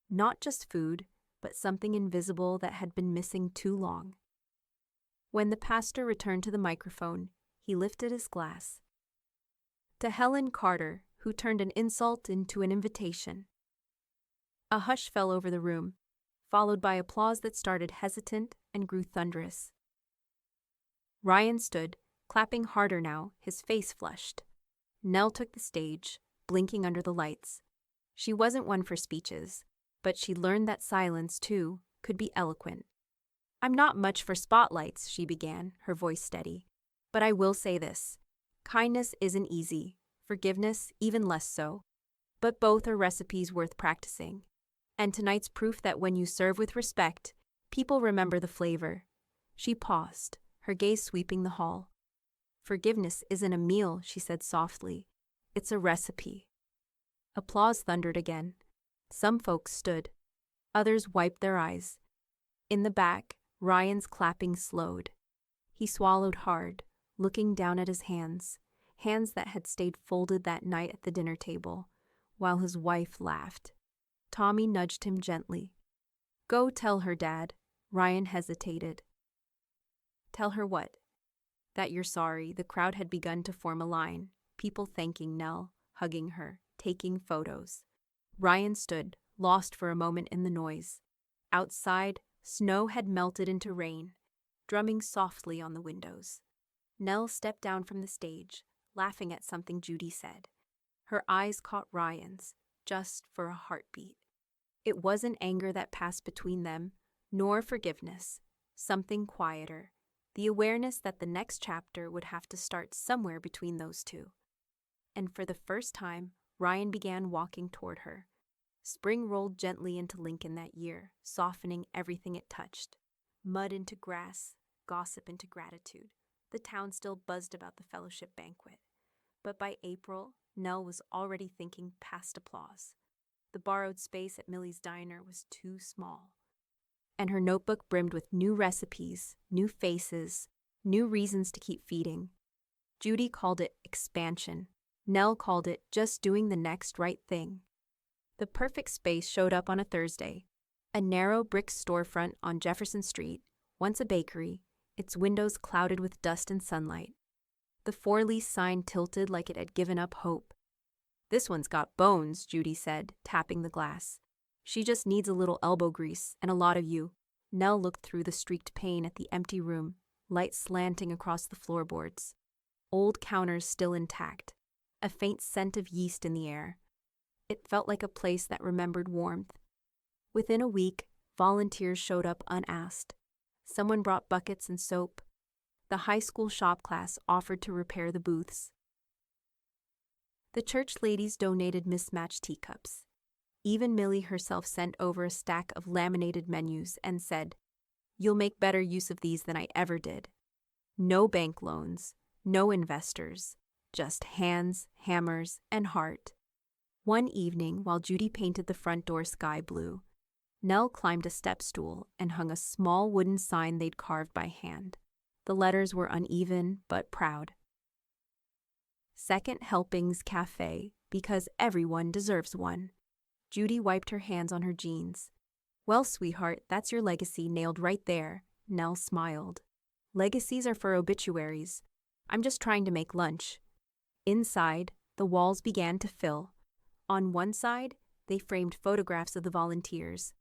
Not just food, but something invisible that had been missing too long. When the pastor returned to the microphone, he lifted his glass. "To Helen Carter, who turned an insult into an invitation." A hush fell over the room, followed by applause that started hesitant and grew thunderous. Ryan stood, clapping harder now, his face flushed. Nell took the stage, blinking under the lights. She wasn't one for speeches, but she learned that silence, too, could be eloquent. "I'm not much for spotlights," she began, her voice steady. "But I will say this. Kindness isn't easy, forgiveness even less so. But both are recipes worth practicing. And tonight's proof that when you serve with respect, people remember the flavor." She paused, her gaze sweeping the hall. "Forgiveness isn't a meal," she said softly. "It's a recipe." Applause thundered again. Some folks stood. Others wiped their eyes. In the back, Ryan's clapping slowed. He swallowed hard, looking down at his hands that had stayed folded that night at the dinner table, while his wife laughed. Tommy nudged him gently. "Go tell her, Dad." Ryan hesitated. "Tell her what?" "That you're sorry." The crowd had begun to form a line, people thanking Nell, hugging her, taking photos. Ryan stood, lost for a moment in the noise. Outside, snow had melted into rain, drumming softly on the windows. Nell stepped down from the stage, laughing at something Judy said. Her eyes caught Ryan's, just for a heartbeat. It wasn't anger that passed between them, nor forgiveness. Something quieter, the awareness that the next chapter would have to start somewhere between those two. And for the first time, Ryan began walking toward her. Spring rolled gently into Lincoln that year, softening everything it touched. Mud into grass, gossip into gratitude. The town still buzzed about the fellowship banquet. But by April, Nell was already thinking past applause. The borrowed space at Millie's diner was too small. And her notebook brimmed with new recipes, new faces, new reasons to keep feeding. Judy called it expansion. Nell called it just doing the next right thing. The perfect space showed up on a Thursday. A narrow brick storefront on Jefferson Street, once a bakery, its windows clouded with dust and sunlight. The for-lease sign tilted like it had given up hope. "This one's got bones," Judy said, tapping the glass. "She just needs a little elbow grease and a lot of you." Nell looked through the streaked pane at the empty room, light slanting across the floorboards. Old counters still intact, a faint scent of yeast in the air. It felt like a place that remembered warmth. Within a week, volunteers showed up unasked. Someone brought buckets and soap. The high school shop class offered to repair the booths. The church ladies donated mismatched teacups. Even Millie herself sent over a stack of laminated menus and said, "You'll make better use of these than I ever did." No bank loans, no investors, just hands, hammers, and heart. One evening, while Judy painted the front door sky blue, Nell climbed a step stool and hung a small wooden sign they'd carved by hand. The letters were uneven but proud. "Second Helpings Cafe, because everyone deserves one." Judy wiped her hands on her jeans. "Well, sweetheart, that's your legacy nailed right there," Nell smiled. "Legacies are for obituaries. I'm just trying to make lunch." Inside, the walls began to fill. On one side, they framed photographs of the volunteers.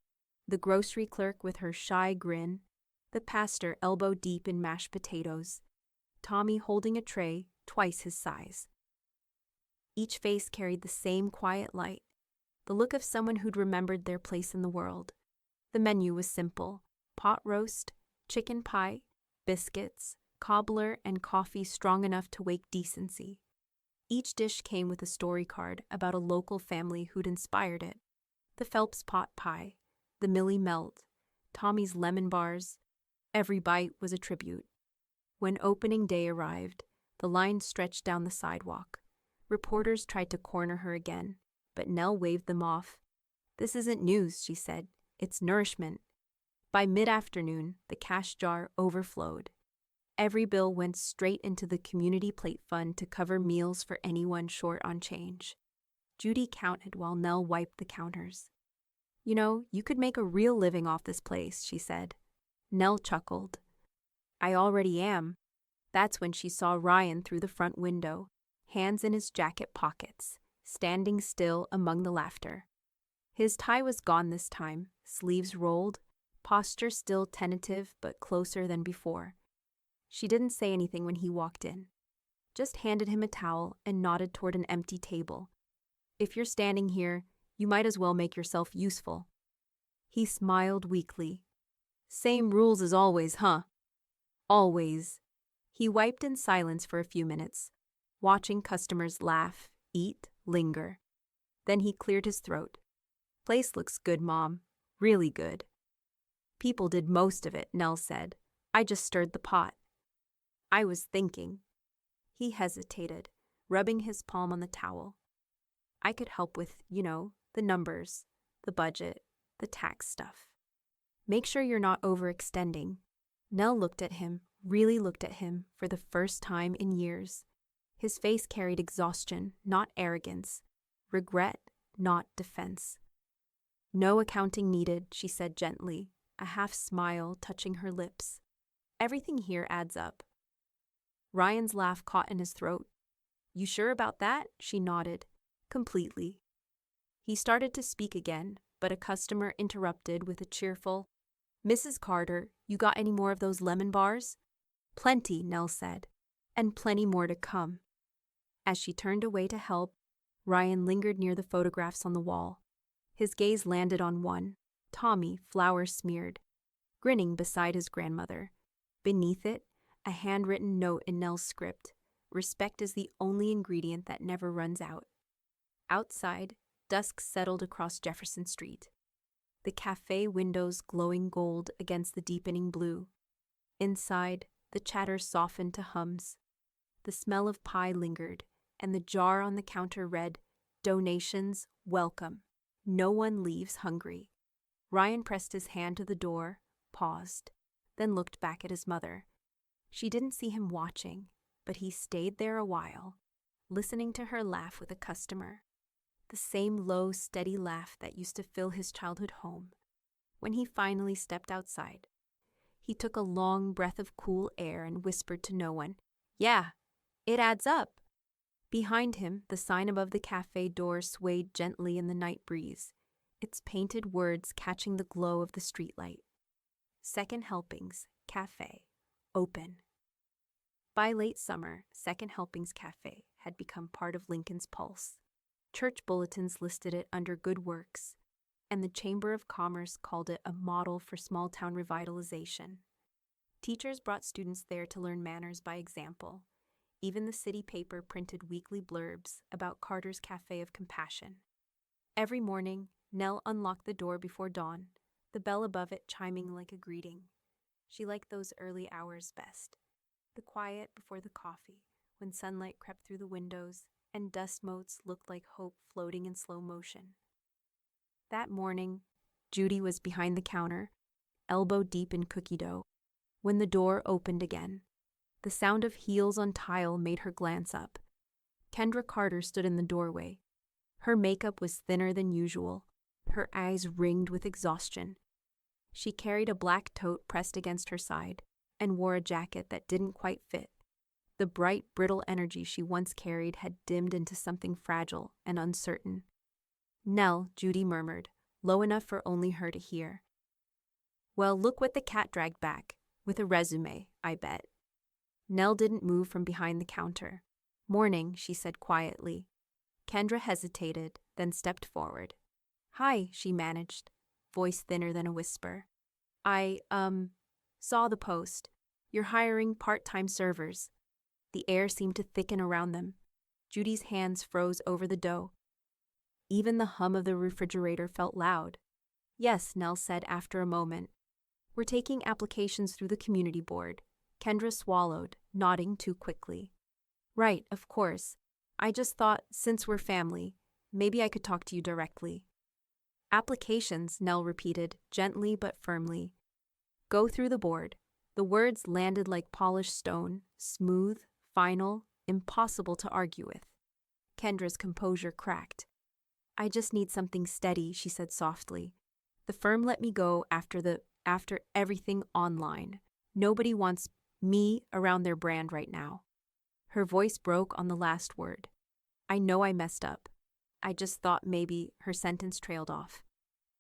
The grocery clerk with her shy grin, the pastor elbow-deep in mashed potatoes, Tommy holding a tray twice his size. Each face carried the same quiet light, the look of someone who'd remembered their place in the world. The menu was simple: pot roast, chicken pie, biscuits, cobbler, and coffee strong enough to wake decency. Each dish came with a story card about a local family who'd inspired it. The Phelps pot pie, the Millie melt, Tommy's lemon bars. Every bite was a tribute. When opening day arrived, the line stretched down the sidewalk. Reporters tried to corner her again, but Nell waved them off. "This isn't news," she said. "It's nourishment." By mid-afternoon, the cash jar overflowed. Every bill went straight into the community plate fund to cover meals for anyone short on change. Judy counted while Nell wiped the counters. "You know, you could make a real living off this place," she said. Nell chuckled. "I already am." That's when she saw Ryan through the front window, hands in his jacket pockets, standing still among the laughter. His tie was gone this time, sleeves rolled, posture still tentative but closer than before. She didn't say anything when he walked in, just handed him a towel and nodded toward an empty table. "If you're standing here, you might as well make yourself useful." He smiled weakly. "Same rules as always, huh?" "Always." He wiped in silence for a few minutes, watching customers laugh, eat, linger. Then he cleared his throat. "Place looks good, Mom. Really good." "People did most of it," Nell said. "I just stirred the pot." "I was thinking." He hesitated, rubbing his palm on the towel. "I could help with, the numbers, the budget, the tax stuff. Make sure you're not overextending." Nell looked at him, really looked at him, for the first time in years. His face carried exhaustion, not arrogance, regret, not defense. "No accounting needed," she said gently, a half smile touching her lips. "Everything here adds up." Ryan's laugh caught in his throat. "You sure about that?" She nodded. "Completely." He started to speak again, but a customer interrupted with a cheerful, "Mrs. Carter, you got any more of those lemon bars?" "Plenty," Nell said, "and plenty more to come." As she turned away to help, Ryan lingered near the photographs on the wall. His gaze landed on one, Tommy, flour-smeared, grinning beside his grandmother. Beneath it, a handwritten note in Nell's script: "Respect is the only ingredient that never runs out." Outside, dusk settled across Jefferson Street, the cafe windows glowing gold against the deepening blue. Inside, the chatter softened to hums. The smell of pie lingered, and the jar on the counter read, "Donations welcome. No one leaves hungry." Ryan pressed his hand to the door, paused, then looked back at his mother. She didn't see him watching, but he stayed there a while, listening to her laugh with a customer. The same low, steady laugh that used to fill his childhood home. When he finally stepped outside, he took a long breath of cool air and whispered to no one, "Yeah, It adds up. Behind him, the sign above the cafe door swayed gently in the night breeze, its painted words catching the glow of the streetlight. Second Helpings Cafe. Open. By late summer, Second Helpings Cafe had become part of Lincoln's pulse. Church bulletins listed it under good works, and the Chamber of Commerce called it a model for small-town revitalization. Teachers brought students there to learn manners by example. Even the city paper printed weekly blurbs about Carter's Cafe of Compassion. Every morning, Nell unlocked the door before dawn, the bell above it chiming like a greeting. She liked those early hours best. The quiet before the coffee, when sunlight crept through the windows and dust motes looked like hope floating in slow motion. That morning, Judy was behind the counter, elbow deep in cookie dough, when the door opened again. The sound of heels on tile made her glance up. Kendra Carter stood in the doorway. Her makeup was thinner than usual, her eyes ringed with exhaustion. She carried a black tote pressed against her side and wore a jacket that didn't quite fit. The bright, brittle energy she once carried had dimmed into something fragile and uncertain. "Nell," Judy murmured, low enough for only her to hear. "Well, look what the cat dragged back, with a resume, I bet." Nell didn't move from behind the counter. "Morning," she said quietly. Kendra hesitated, then stepped forward. "Hi," she managed, voice thinner than a whisper. "I, saw the post. You're hiring part-time servers." The air seemed to thicken around them. Judy's hands froze over the dough. Even the hum of the refrigerator felt loud. "Yes," Nell said after a moment. "We're taking applications through the community board." Kendra swallowed, nodding too quickly. "Right, of course. I just thought, since we're family, maybe I could talk to you directly." "Applications," Nell repeated, gently but firmly. "Go through the board." The words landed like polished stone, smooth, final, impossible to argue with. Kendra's composure cracked. "I just need something steady," she said softly. "The firm let me go after everything online. Nobody wants me around their brand right now." Her voice broke on the last word. "I know I messed up. I just thought maybe," her sentence trailed off.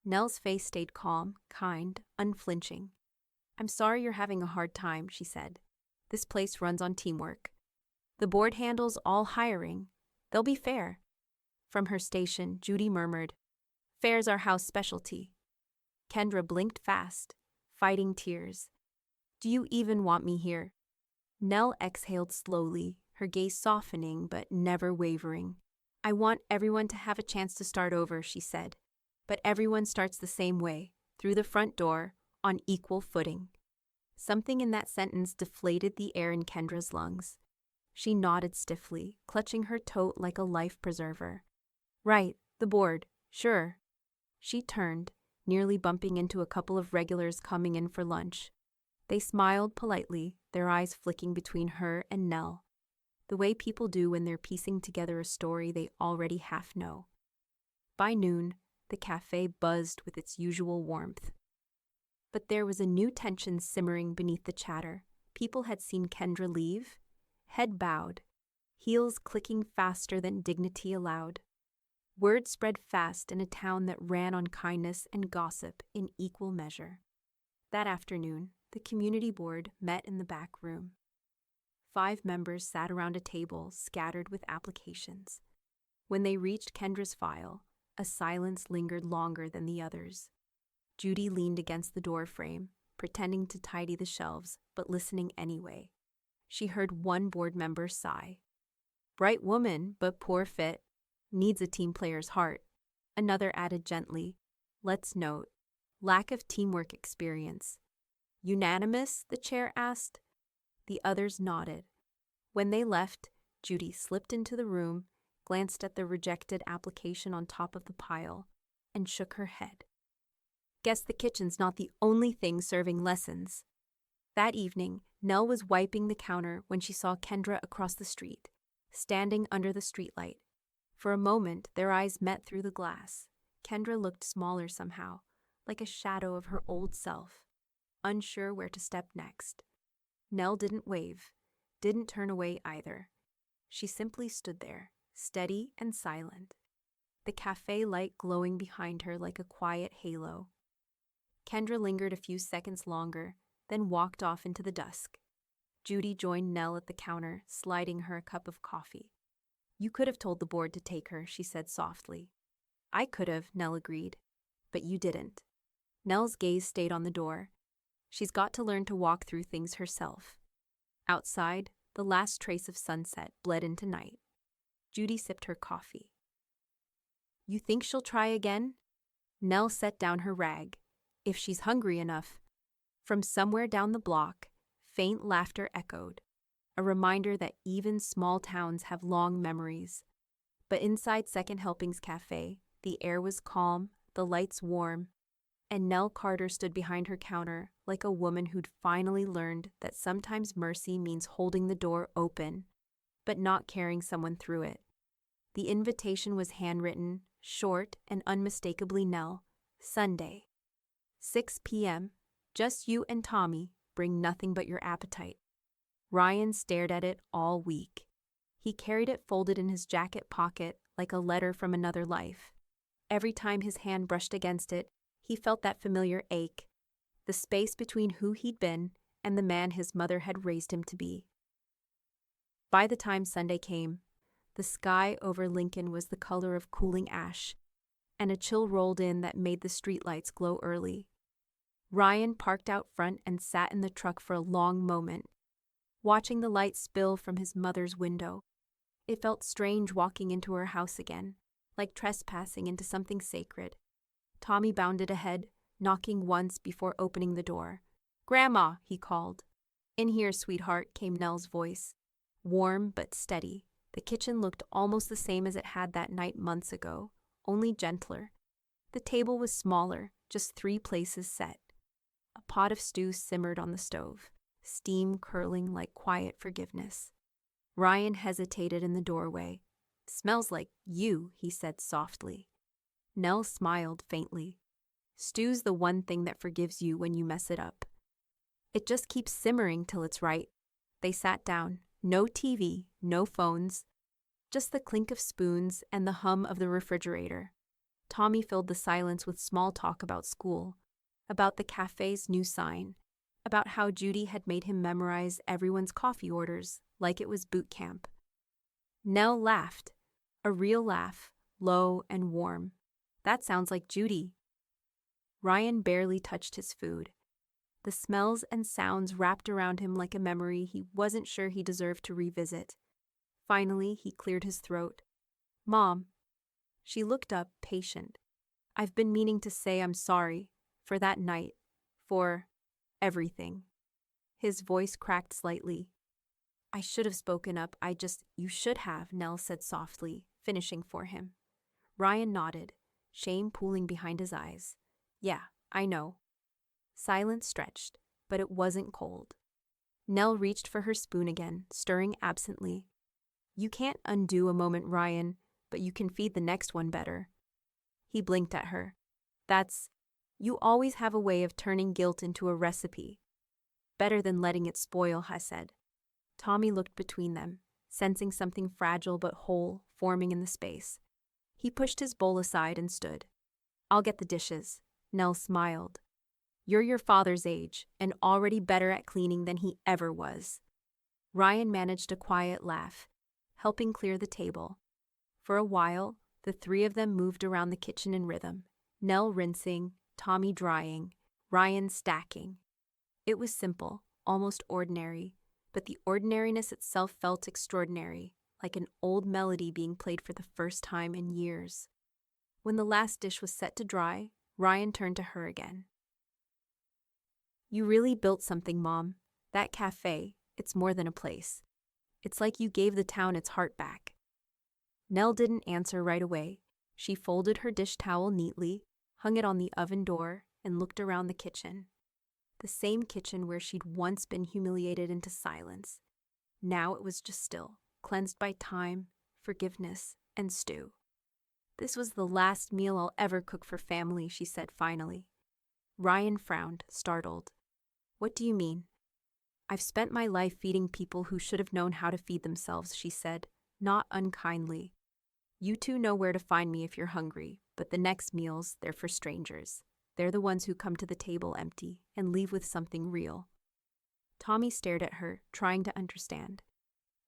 Nell's face stayed calm, kind, unflinching. "I'm sorry you're having a hard time," she said. "This place runs on teamwork. The board handles all hiring. They'll be fair." From her station, Judy murmured, "Fair's our house specialty." Kendra blinked fast, fighting tears. "Do you even want me here?" Nell exhaled slowly, her gaze softening but never wavering. "I want everyone to have a chance to start over," she said. "But everyone starts the same way, through the front door, on equal footing." Something in that sentence deflated the air in Kendra's lungs. She nodded stiffly, clutching her tote like a life preserver. "Right, the board, sure." She turned, nearly bumping into a couple of regulars coming in for lunch. They smiled politely, their eyes flicking between her and Nell, the way people do when they're piecing together a story they already half know. By noon, the cafe buzzed with its usual warmth. But there was a new tension simmering beneath the chatter. People had seen Kendra leave, head bowed, heels clicking faster than dignity allowed. Word spread fast in a town that ran on kindness and gossip in equal measure. That afternoon, the community board met in the back room. 5 members sat around a table scattered with applications. When they reached Kendra's file, a silence lingered longer than the others. Judy leaned against the door frame, pretending to tidy the shelves, but listening anyway. She heard one board member sigh. "Bright woman, but poor fit. Needs a team player's heart." Another added gently, "Let's note, lack of teamwork experience." "Unanimous?" the chair asked. The others nodded. When they left, Judy slipped into the room, glanced at the rejected application on top of the pile, and shook her head. "Guess the kitchen's not the only thing serving lessons." That evening, Nell was wiping the counter when she saw Kendra across the street, standing under the streetlight. For a moment, their eyes met through the glass. Kendra looked smaller somehow, like a shadow of her old self, unsure where to step next. Nell didn't wave, didn't turn away either. She simply stood there, steady and silent, the cafe light glowing behind her like a quiet halo. Kendra lingered a few seconds longer, then walked off into the dusk. Judy joined Nell at the counter, sliding her a cup of coffee. "You could have told the board to take her," she said softly. "I could have," Nell agreed. "But you didn't." Nell's gaze stayed on the door. She's got to learn to walk through things herself. Outside, the last trace of sunset bled into night. Judy sipped her coffee. "You think she'll try again?" Nell set down her rag. "If she's hungry enough." From somewhere down the block, faint laughter echoed, a reminder that even small towns have long memories. But inside Second Helpings Cafe, the air was calm, the lights warm, and Nell Carter stood behind her counter like a woman who'd finally learned that sometimes mercy means holding the door open, but not carrying someone through it. The invitation was handwritten, short and unmistakably Nell. Sunday, 6 p.m., just you and Tommy, bring nothing but your appetite. Ryan stared at it all week. He carried it folded in his jacket pocket like a letter from another life. Every time his hand brushed against it, he felt that familiar ache, the space between who he'd been and the man his mother had raised him to be. By the time Sunday came, the sky over Lincoln was the color of cooling ash, and a chill rolled in that made the streetlights glow early. Ryan parked out front and sat in the truck for a long moment, watching the light spill from his mother's window. It felt strange walking into her house again, like trespassing into something sacred. Tommy bounded ahead, knocking once before opening the door. "Grandma," he called. "In here, sweetheart," came Nell's voice, warm but steady. The kitchen looked almost the same as it had that night months ago, only gentler. The table was smaller, just 3 places set. A pot of stew simmered on the stove, steam curling like quiet forgiveness. Ryan hesitated in the doorway. "Smells like you," he said softly. Nell smiled faintly. "Stew's the one thing that forgives you when you mess it up. It just keeps simmering till it's right." They sat down. No TV, no phones, just the clink of spoons and the hum of the refrigerator. Tommy filled the silence with small talk about school, about the cafe's new sign, about how Judy had made him memorize everyone's coffee orders like it was boot camp. Nell laughed, a real laugh, low and warm. "That sounds like Judy." Ryan barely touched his food. The smells and sounds wrapped around him like a memory he wasn't sure he deserved to revisit. Finally, he cleared his throat. "Mom." She looked up, patient. "I've been meaning to say I'm sorry for that night, for everything." His voice cracked slightly. "I should have spoken up. You should have," Nell said softly, finishing for him. Ryan nodded, shame pooling behind his eyes. "Yeah, I know." Silence stretched, but it wasn't cold. Nell reached for her spoon again, stirring absently. "You can't undo a moment, Ryan, but you can feed the next one better." He blinked at her. You always have a way of turning guilt into a recipe. Better than letting it spoil," I said. Tommy looked between them, sensing something fragile but whole forming in the space. He pushed his bowl aside and stood. "I'll get the dishes." Nell smiled. "You're your father's age, and already better at cleaning than he ever was." Ryan managed a quiet laugh, helping clear the table. For a while, the 3 of them moved around the kitchen in rhythm, Nell rinsing, Tommy drying, Ryan stacking. It was simple, almost ordinary, but the ordinariness itself felt extraordinary, like an old melody being played for the first time in years. When the last dish was set to dry, Ryan turned to her again. "You really built something, Mom. That cafe, it's more than a place. It's like you gave the town its heart back." Nell didn't answer right away. She folded her dish towel neatly, hung it on the oven door, and looked around the kitchen. The same kitchen where she'd once been humiliated into silence. Now it was just still, cleansed by time, forgiveness, and stew. "This was the last meal I'll ever cook for family," she said finally. Ryan frowned, startled. "What do you mean?" "I've spent my life feeding people who should have known how to feed themselves," she said, not unkindly. You two know where to find me if you're hungry, but the next meals, they're for strangers. They're the ones who come to the table empty and leave with something real. Tommy stared at her, trying to understand.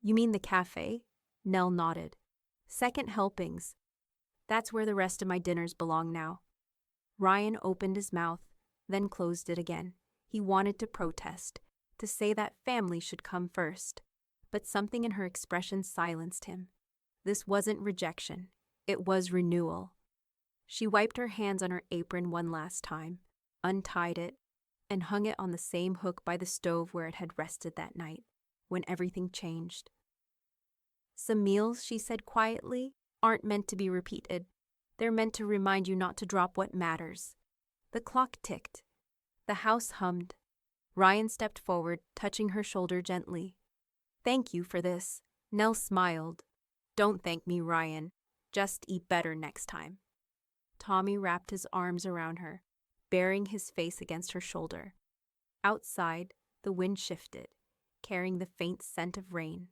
You mean the cafe? Nell nodded. Second helpings. That's where the rest of my dinners belong now. Ryan opened his mouth, then closed it again. He wanted to protest, to say that family should come first. But something in her expression silenced him. This wasn't rejection. It was renewal. She wiped her hands on her apron one last time, untied it, and hung it on the same hook by the stove where it had rested that night, when everything changed. Some meals, she said quietly, aren't meant to be repeated. They're meant to remind you not to drop what matters. The clock ticked. The house hummed. Ryan stepped forward, touching her shoulder gently. Thank you for this. Nell smiled. Don't thank me, Ryan. Just eat better next time. Tommy wrapped his arms around her, burying his face against her shoulder. Outside, the wind shifted, carrying the faint scent of rain.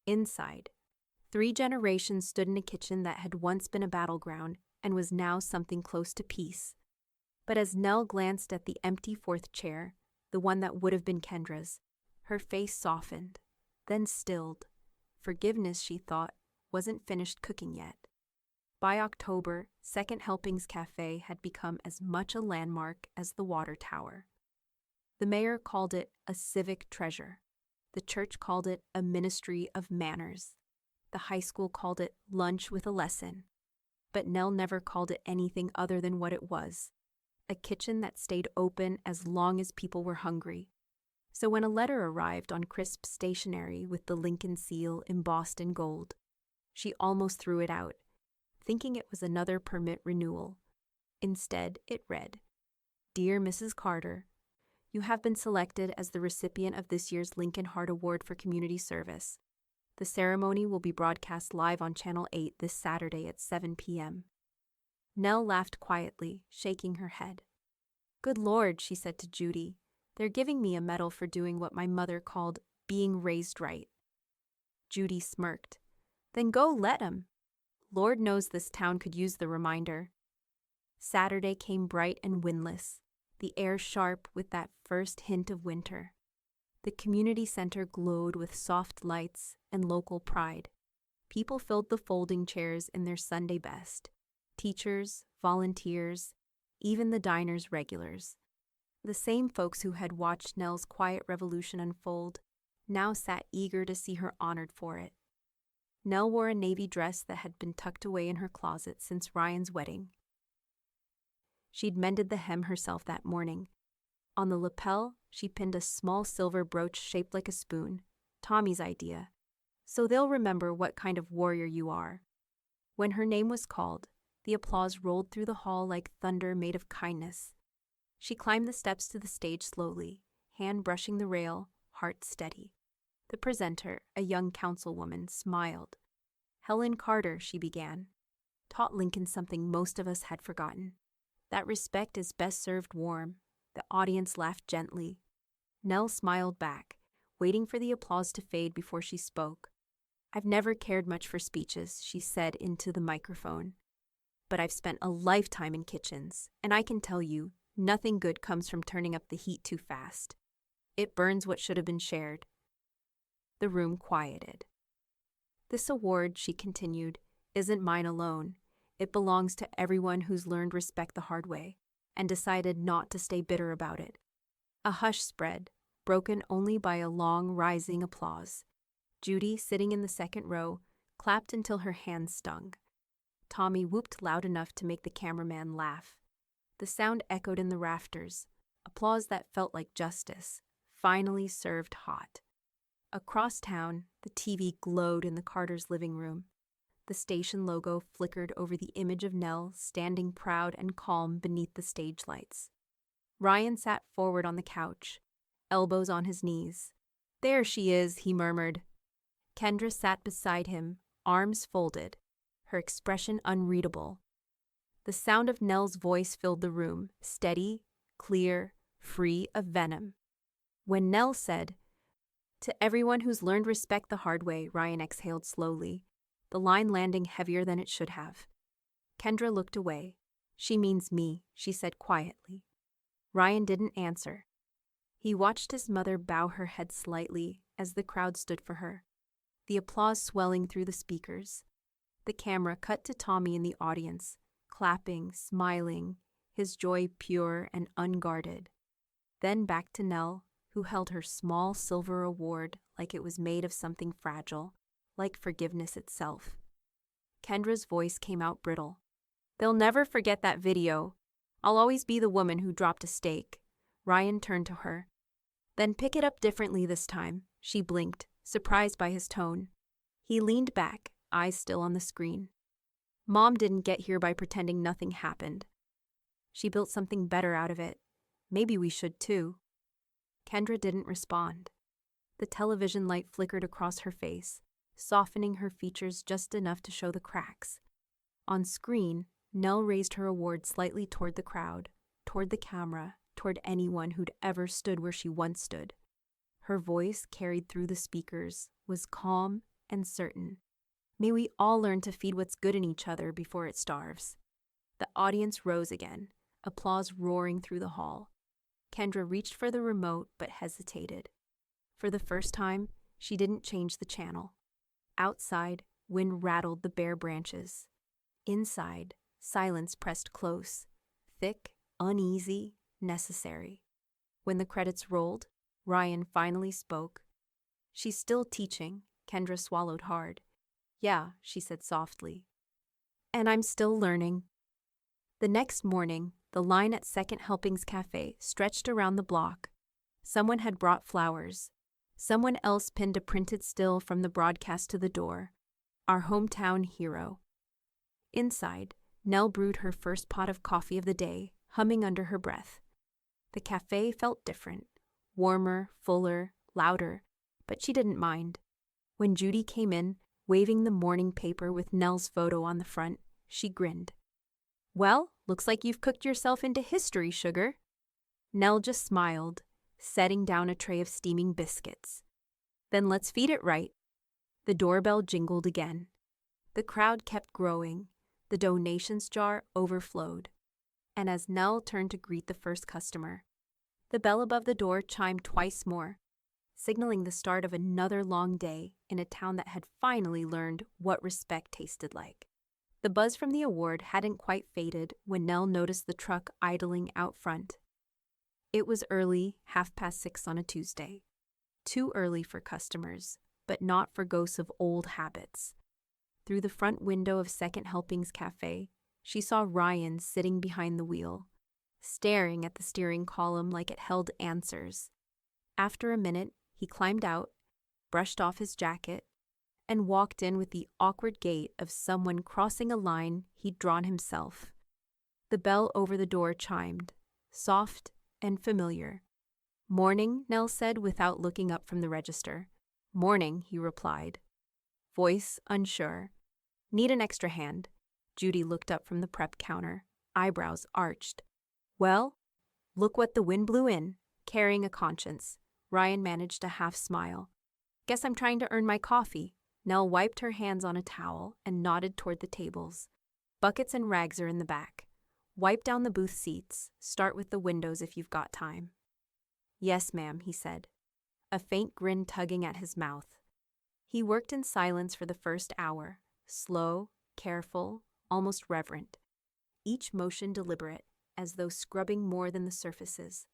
Inside, 3 generations stood in a kitchen that had once been a battleground and was now something close to peace. But as Nell glanced at the empty 4th chair, the one that would have been Kendra's, her face softened, then stilled. Forgiveness, she thought, wasn't finished cooking yet. By October, Second Helpings Cafe had become as much a landmark as the water tower. The mayor called it a civic treasure. The church called it a ministry of manners. The high school called it lunch with a lesson. But Nell never called it anything other than what it was, a kitchen that stayed open as long as people were hungry. So when a letter arrived on crisp stationery with the Lincoln seal embossed in gold, she almost threw it out, thinking it was another permit renewal. Instead, it read, Dear Mrs. Carter, you have been selected as the recipient of this year's Lincoln Heart Award for Community Service. The ceremony will be broadcast live on Channel 8 this Saturday at 7 p.m. Nell laughed quietly, shaking her head. Good Lord, she said to Judy, they're giving me a medal for doing what my mother called being raised right. Judy smirked. Then go let 'em. Lord knows this town could use the reminder. Saturday came bright and windless, the air sharp with that first hint of winter. The community center glowed with soft lights and local pride. People filled the folding chairs in their Sunday best. Teachers, volunteers, even the diner's regulars. The same folks who had watched Nell's quiet revolution unfold now sat eager to see her honored for it. Nell wore a navy dress that had been tucked away in her closet since Ryan's wedding. She'd mended the hem herself that morning. On the lapel, she pinned a small silver brooch shaped like a spoon, Tommy's idea, so they'll remember what kind of warrior you are. When her name was called, the applause rolled through the hall like thunder made of kindness. She climbed the steps to the stage slowly, hand brushing the rail, heart steady. The presenter, a young councilwoman, smiled. Helen Carter, she began, taught Lincoln something most of us had forgotten. That respect is best served warm. The audience laughed gently. Nell smiled back, waiting for the applause to fade before she spoke. I've never cared much for speeches, she said into the microphone. But I've spent a lifetime in kitchens, and I can tell you, nothing good comes from turning up the heat too fast. It burns what should have been shared. The room quieted. This award, she continued, isn't mine alone. It belongs to everyone who's learned respect the hard way and decided not to stay bitter about it. A hush spread, broken only by a long, rising applause. Judy, sitting in the second row, clapped until her hands stung. Tommy whooped loud enough to make the cameraman laugh. The sound echoed in the rafters, applause that felt like justice, finally served hot. Across town, the TV glowed in the Carters' living room. The station logo flickered over the image of Nell standing proud and calm beneath the stage lights. Ryan sat forward on the couch, elbows on his knees. There she is, he murmured. Kendra sat beside him, arms folded, her expression unreadable. The sound of Nell's voice filled the room, steady, clear, free of venom. When Nell said, "To everyone who's learned respect the hard way," Ryan exhaled slowly, the line landing heavier than it should have. Kendra looked away. "She means me," she said quietly. Ryan didn't answer. He watched his mother bow her head slightly as the crowd stood for her, the applause swelling through the speakers. The camera cut to Tommy in the audience, clapping, smiling, his joy pure and unguarded. Then back to Nell, who held her small silver award like it was made of something fragile, like forgiveness itself. Kendra's voice came out brittle. "They'll never forget that video. I'll always be the woman who dropped a steak." Ryan turned to her. "Then pick it up differently this time," she blinked, surprised by his tone. He leaned back, eyes still on the screen. "Mom didn't get here by pretending nothing happened. She built something better out of it. Maybe we should too." Kendra didn't respond. The television light flickered across her face, softening her features just enough to show the cracks. On screen, Nell raised her award slightly toward the crowd, toward the camera, toward anyone who'd ever stood where she once stood. Her voice, carried through the speakers, was calm and certain. "May we all learn to feed what's good in each other before it starves." The audience rose again, applause roaring through the hall. Kendra reached for the remote but hesitated. For the first time, she didn't change the channel. Outside, wind rattled the bare branches. Inside, silence pressed close, thick, uneasy, necessary. When the credits rolled, Ryan finally spoke. "She's still teaching," Kendra swallowed hard. "Yeah," she said softly. "And I'm still learning." The next morning, the line at Second Helpings Cafe stretched around the block. Someone had brought flowers. Someone else pinned a printed still from the broadcast to the door. "Our hometown hero." Inside, Nell brewed her first pot of coffee of the day, humming under her breath. The cafe felt different, warmer, fuller, louder, but she didn't mind. When Judy came in, waving the morning paper with Nell's photo on the front, she grinned. "Well, looks like you've cooked yourself into history, sugar." Nell just smiled, setting down a tray of steaming biscuits. "Then let's feed it right." The doorbell jingled again. The crowd kept growing. The donations jar overflowed. And as Nell turned to greet the first customer, the bell above the door chimed twice more, signaling the start of another long day in a town that had finally learned what respect tasted like. The buzz from the award hadn't quite faded when Nell noticed the truck idling out front. It was early, 6:30 on a Tuesday. Too early for customers, but not for ghosts of old habits. Through the front window of Second Helpings Cafe, she saw Ryan sitting behind the wheel, staring at the steering column like it held answers. After a minute, he climbed out, brushed off his jacket, and walked in with the awkward gait of someone crossing a line he'd drawn himself. The bell over the door chimed, soft and familiar. "Morning," Nell said without looking up from the register. "Morning," he replied. Voice unsure. "Need an extra hand." Judy looked up from the prep counter, eyebrows arched. "Well, look what the wind blew in." Carrying a conscience, Ryan managed a half smile. "Guess I'm trying to earn my coffee." Nell wiped her hands on a towel and nodded toward the tables. "Buckets and rags are in the back. Wipe down the booth seats. Start with the windows if you've got time." "Yes, ma'am," he said, a faint grin tugging at his mouth. He worked in silence for the first hour, slow, careful, almost reverent. Each motion deliberate, as though scrubbing more than the surfaces.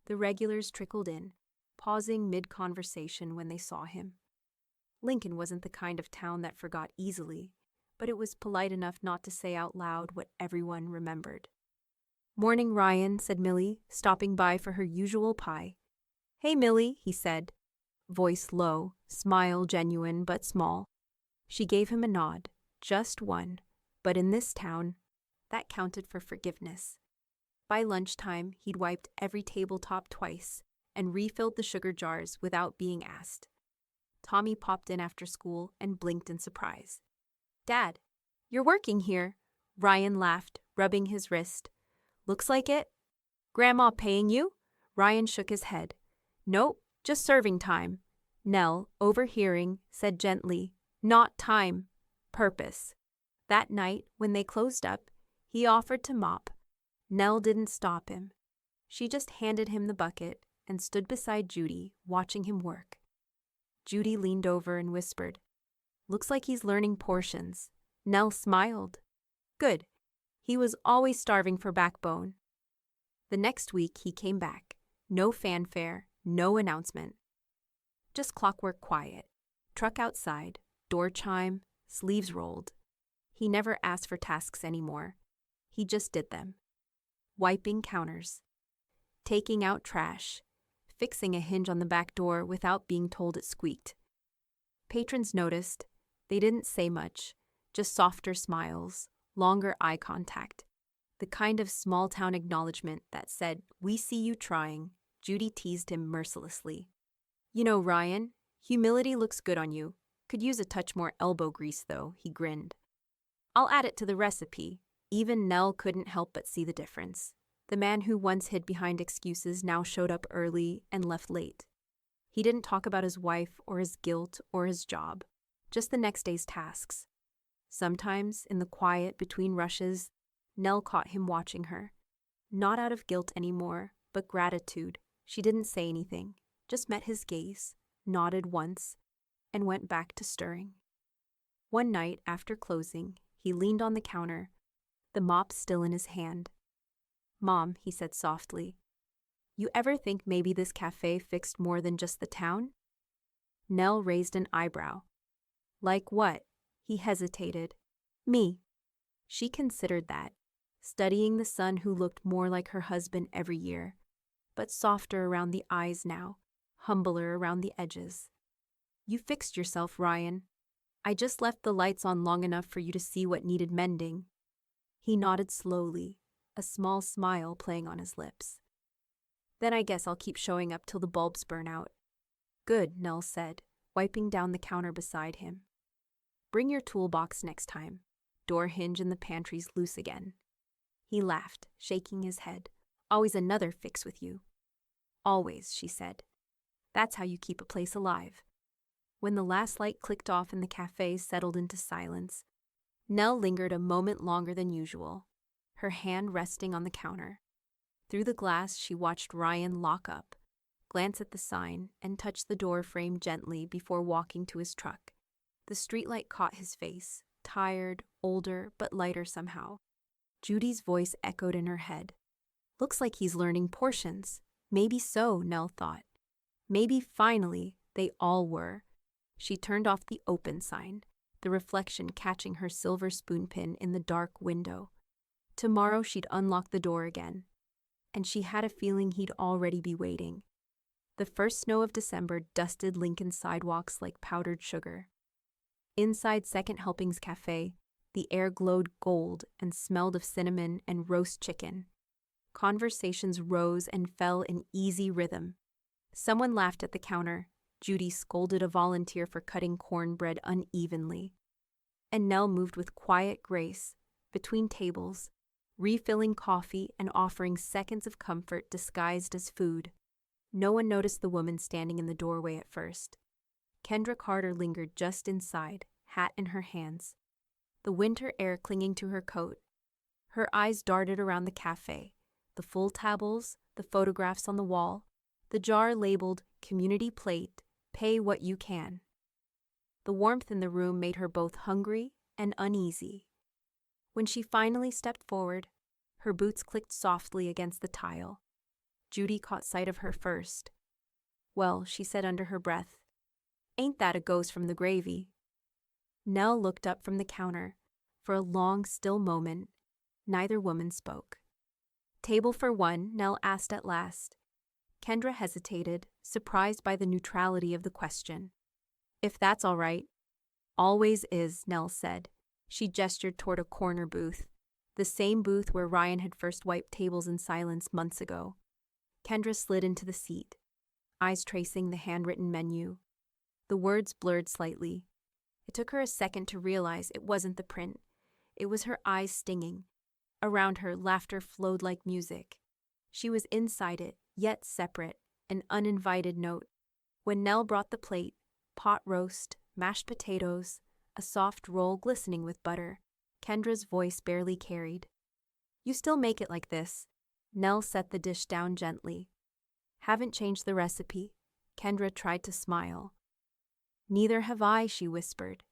The regulars trickled in, pausing mid-conversation when they saw him. Lincoln wasn't the kind of town that forgot easily, but it was polite enough not to say out loud what everyone remembered. "Morning, Ryan," said Millie, stopping by for her usual pie. "Hey, Millie," he said, voice low, smile genuine but small. She gave him a nod, just one, but in this town, that counted for forgiveness. By lunchtime, he'd wiped every tabletop twice and refilled the sugar jars without being asked. Tommy popped in after school and blinked in surprise. "Dad, you're working here." Ryan laughed, rubbing his wrist. "Looks like it." "Grandma paying you?" Ryan shook his head. "Nope, just serving time." Nell, overhearing, said gently, "Not time." Purpose. That night, when they closed up, he offered to mop. Nell didn't stop him. She just handed him the bucket and stood beside Judy, watching him work. Judy leaned over and whispered, "Looks like he's learning portions." Nell smiled. Good. He was always starving for backbone. The next week he came back. No fanfare, no announcement. Just clockwork quiet. Truck outside, door chime, sleeves rolled. He never asked for tasks anymore. He just did them. Wiping counters. Taking out trash. Fixing a hinge on the back door without being told it squeaked. Patrons noticed. They didn't say much, just softer smiles, longer eye contact. The kind of small-town acknowledgement that said, "We see you trying." Judy teased him mercilessly. "You know, Ryan, humility looks good on you. Could use a touch more elbow grease, though," he grinned. "I'll add it to the recipe." Even Nell couldn't help but see the difference. The man who once hid behind excuses now showed up early and left late. He didn't talk about his wife or his guilt or his job, just the next day's tasks. Sometimes, in the quiet between rushes, Nell caught him watching her. Not out of guilt anymore, but gratitude. She didn't say anything, just met his gaze, nodded once, and went back to stirring. One night, after closing, he leaned on the counter, the mop still in his hand. "Mom," he said softly, "you ever think maybe this cafe fixed more than just the town?" Nell raised an eyebrow. "Like what?" He hesitated. "Me." She considered that, studying the son who looked more like her husband every year, but softer around the eyes now, humbler around the edges. "You fixed yourself, Ryan. I just left the lights on long enough for you to see what needed mending." He nodded slowly, a small smile playing on his lips. "Then I guess I'll keep showing up till the bulbs burn out." "Good," Nell said, wiping down the counter beside him. "Bring your toolbox next time. Door hinge in the pantry's loose again." He laughed, shaking his head. "Always another fix with you." "Always," she said. "That's how you keep a place alive." When the last light clicked off and the cafe settled into silence, Nell lingered a moment longer than usual, her hand resting on the counter. Through the glass, she watched Ryan lock up, glance at the sign, and touch the door frame gently before walking to his truck. The streetlight caught his face, tired, older, but lighter somehow. Judy's voice echoed in her head. "Looks like he's learning portions." Maybe so, Nell thought. Maybe finally they all were. She turned off the open sign, the reflection catching her silver spoon pin in the dark window. Tomorrow she'd unlock the door again, and she had a feeling he'd already be waiting. The first snow of December dusted Lincoln's sidewalks like powdered sugar. Inside Second Helpings Cafe, the air glowed gold and smelled of cinnamon and roast chicken. Conversations rose and fell in easy rhythm. Someone laughed at the counter. Judy scolded a volunteer for cutting cornbread unevenly. And Nell moved with quiet grace between tables, refilling coffee and offering seconds of comfort disguised as food. No one noticed the woman standing in the doorway at first. Kendra Carter lingered just inside, hat in her hands, the winter air clinging to her coat. Her eyes darted around the cafe, the full tables, the photographs on the wall, the jar labeled Community Plate, Pay What You Can. The warmth in the room made her both hungry and uneasy. When she finally stepped forward, her boots clicked softly against the tile. Judy caught sight of her first. "Well," she said under her breath, "ain't that a ghost from the gravy?" Nell looked up from the counter. For a long, still moment, neither woman spoke. "Table for one?" Nell asked at last. Kendra hesitated, surprised by the neutrality of the question. "If that's all right." "Always is," Nell said. She gestured toward a corner booth, the same booth where Ryan had first wiped tables in silence months ago. Kendra slid into the seat, eyes tracing the handwritten menu. The words blurred slightly. It took her a second to realize it wasn't the print. It was her eyes stinging. Around her, laughter flowed like music. She was inside it, yet separate, an uninvited note. When Nell brought the plate, pot roast, mashed potatoes, a soft roll glistening with butter. Kendra's voice barely carried. "You still make it like this." Nell set the dish down gently. "Haven't changed the recipe." Kendra tried to smile. "Neither have I," she whispered.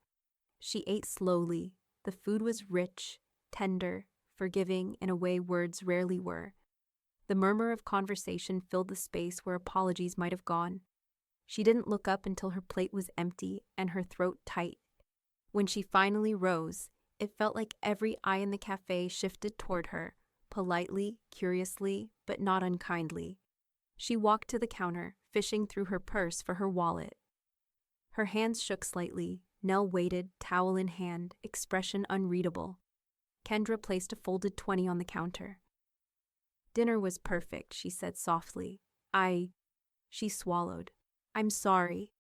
She ate slowly. The food was rich, tender, forgiving in a way words rarely were. The murmur of conversation filled the space where apologies might have gone. She didn't look up until her plate was empty and her throat tight. When she finally rose, it felt like every eye in the cafe shifted toward her, politely, curiously, but not unkindly. She walked to the counter, fishing through her purse for her wallet. Her hands shook slightly. Nell waited, towel in hand, expression unreadable. Kendra placed a folded 20 on the counter. "Dinner was perfect," she said softly. She swallowed. "I'm sorry."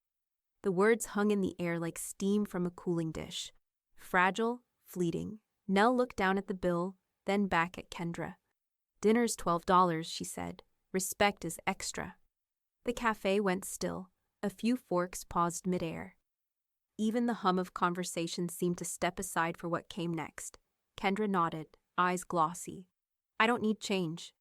The words hung in the air like steam from a cooling dish. Fragile, fleeting. Nell looked down at the bill, then back at Kendra. "Dinner's $12, she said. "Respect is extra." The cafe went still. A few forks paused midair. Even the hum of conversation seemed to step aside for what came next. Kendra nodded, eyes glossy. "I don't need change."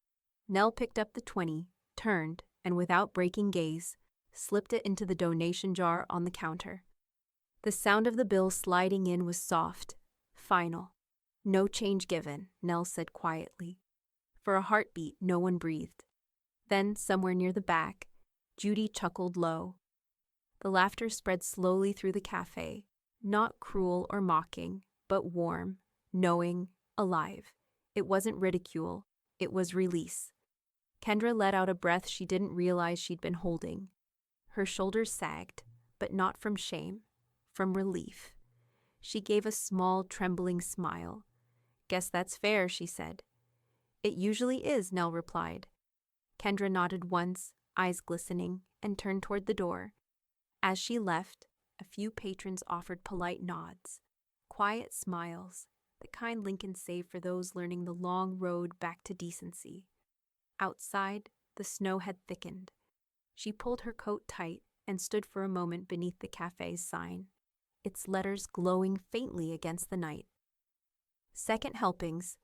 Nell picked up the 20, turned, and without breaking gaze, slipped it into the donation jar on the counter. The sound of the bill sliding in was soft, final. "No change given," Nell said quietly. For a heartbeat, no one breathed. Then, somewhere near the back, Judy chuckled low. The laughter spread slowly through the cafe, not cruel or mocking, but warm, knowing, alive. It wasn't ridicule, it was release. Kendra let out a breath she didn't realize she'd been holding. Her shoulders sagged, but not from shame, from relief. She gave a small, trembling smile. "Guess that's fair," she said. "It usually is," Nell replied. Kendra nodded once, eyes glistening, and turned toward the door. As she left, a few patrons offered polite nods, quiet smiles, the kind Lincoln saved for those learning the long road back to decency. Outside, the snow had thickened. She pulled her coat tight and stood for a moment beneath the cafe's sign, its letters glowing faintly against the night. "Second helpings,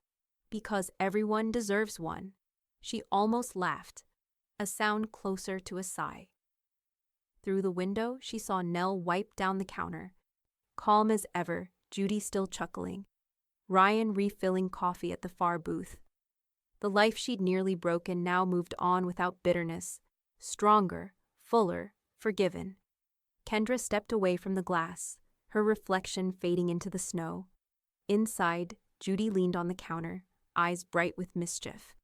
because everyone deserves one." She almost laughed, a sound closer to a sigh. Through the window, she saw Nell wipe down the counter. Calm as ever, Judy still chuckling, Ryan refilling coffee at the far booth. The life she'd nearly broken now moved on without bitterness, stronger, fuller, forgiven. Kendra stepped away from the glass, her reflection fading into the snow. Inside, Judy leaned on the counter, eyes bright with mischief.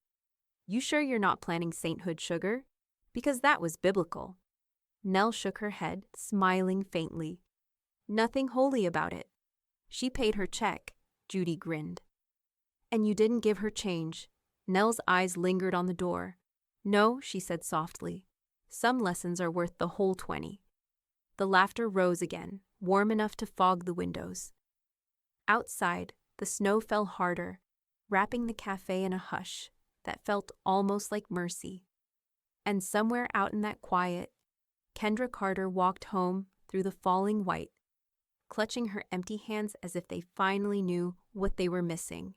"You sure you're not planning sainthood, sugar? Because that was biblical." Nell shook her head, smiling faintly. "Nothing holy about it." "She paid her check," Judy grinned. "And you didn't give her change." Nell's eyes lingered on the door. "No," she said softly. "Some lessons are worth the whole 20. The laughter rose again, warm enough to fog the windows. Outside, the snow fell harder, wrapping the cafe in a hush that felt almost like mercy. And somewhere out in that quiet, Kendra Carter walked home through the falling white, clutching her empty hands as if they finally knew what they were missing.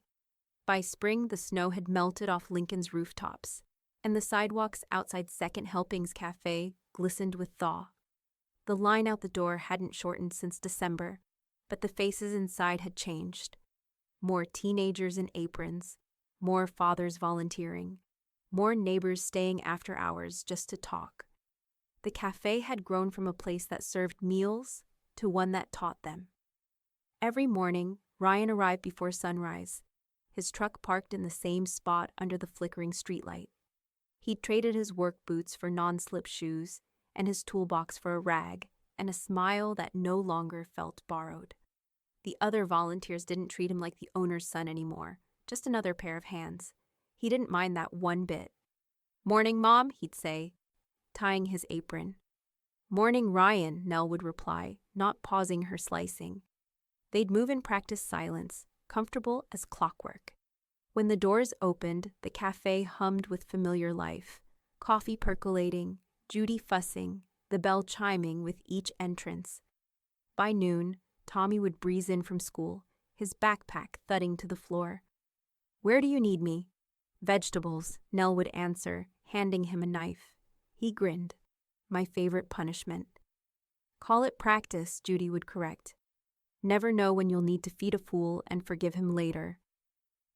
By spring, the snow had melted off Lincoln's rooftops, and the sidewalks outside Second Helpings Cafe glistened with thaw. The line out the door hadn't shortened since December, but the faces inside had changed. More teenagers in aprons, more fathers volunteering, more neighbors staying after hours just to talk. The cafe had grown from a place that served meals to one that taught them. Every morning, Ryan arrived before sunrise, his truck parked in the same spot under the flickering streetlight. He'd traded his work boots for non-slip shoes and his toolbox for a rag and a smile that no longer felt borrowed. The other volunteers didn't treat him like the owner's son anymore, just another pair of hands. He didn't mind that one bit. "Morning, Mom," he'd say, tying his apron. "Morning, Ryan," Nell would reply, not pausing her slicing. They'd move in practice silence, comfortable as clockwork. When the doors opened, the cafe hummed with familiar life, coffee percolating, Judy fussing, the bell chiming with each entrance. By noon, Tommy would breeze in from school, his backpack thudding to the floor. "Where do you need me?" "Vegetables," Nell would answer, handing him a knife. He grinned. "My favorite punishment." "Call it practice," Judy would correct. "Never know when you'll need to feed a fool and forgive him later."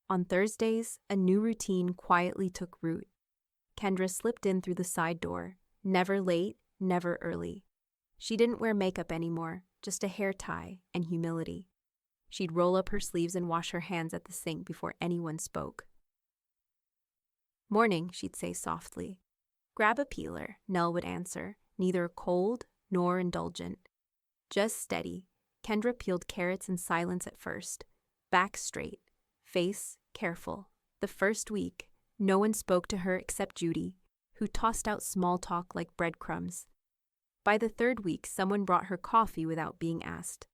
On Thursdays, a new routine quietly took root. Kendra slipped in through the side door, never late, never early. She didn't wear makeup anymore, just a hair tie and humility. She'd roll up her sleeves and wash her hands at the sink before anyone spoke. "Morning," she'd say softly. "Grab a peeler," Nell would answer, neither cold nor indulgent. Just steady. Kendra peeled carrots in silence at first, back straight, face careful. The first week, no one spoke to her except Judy, who tossed out small talk like breadcrumbs. By the third week, someone brought her coffee without being asked.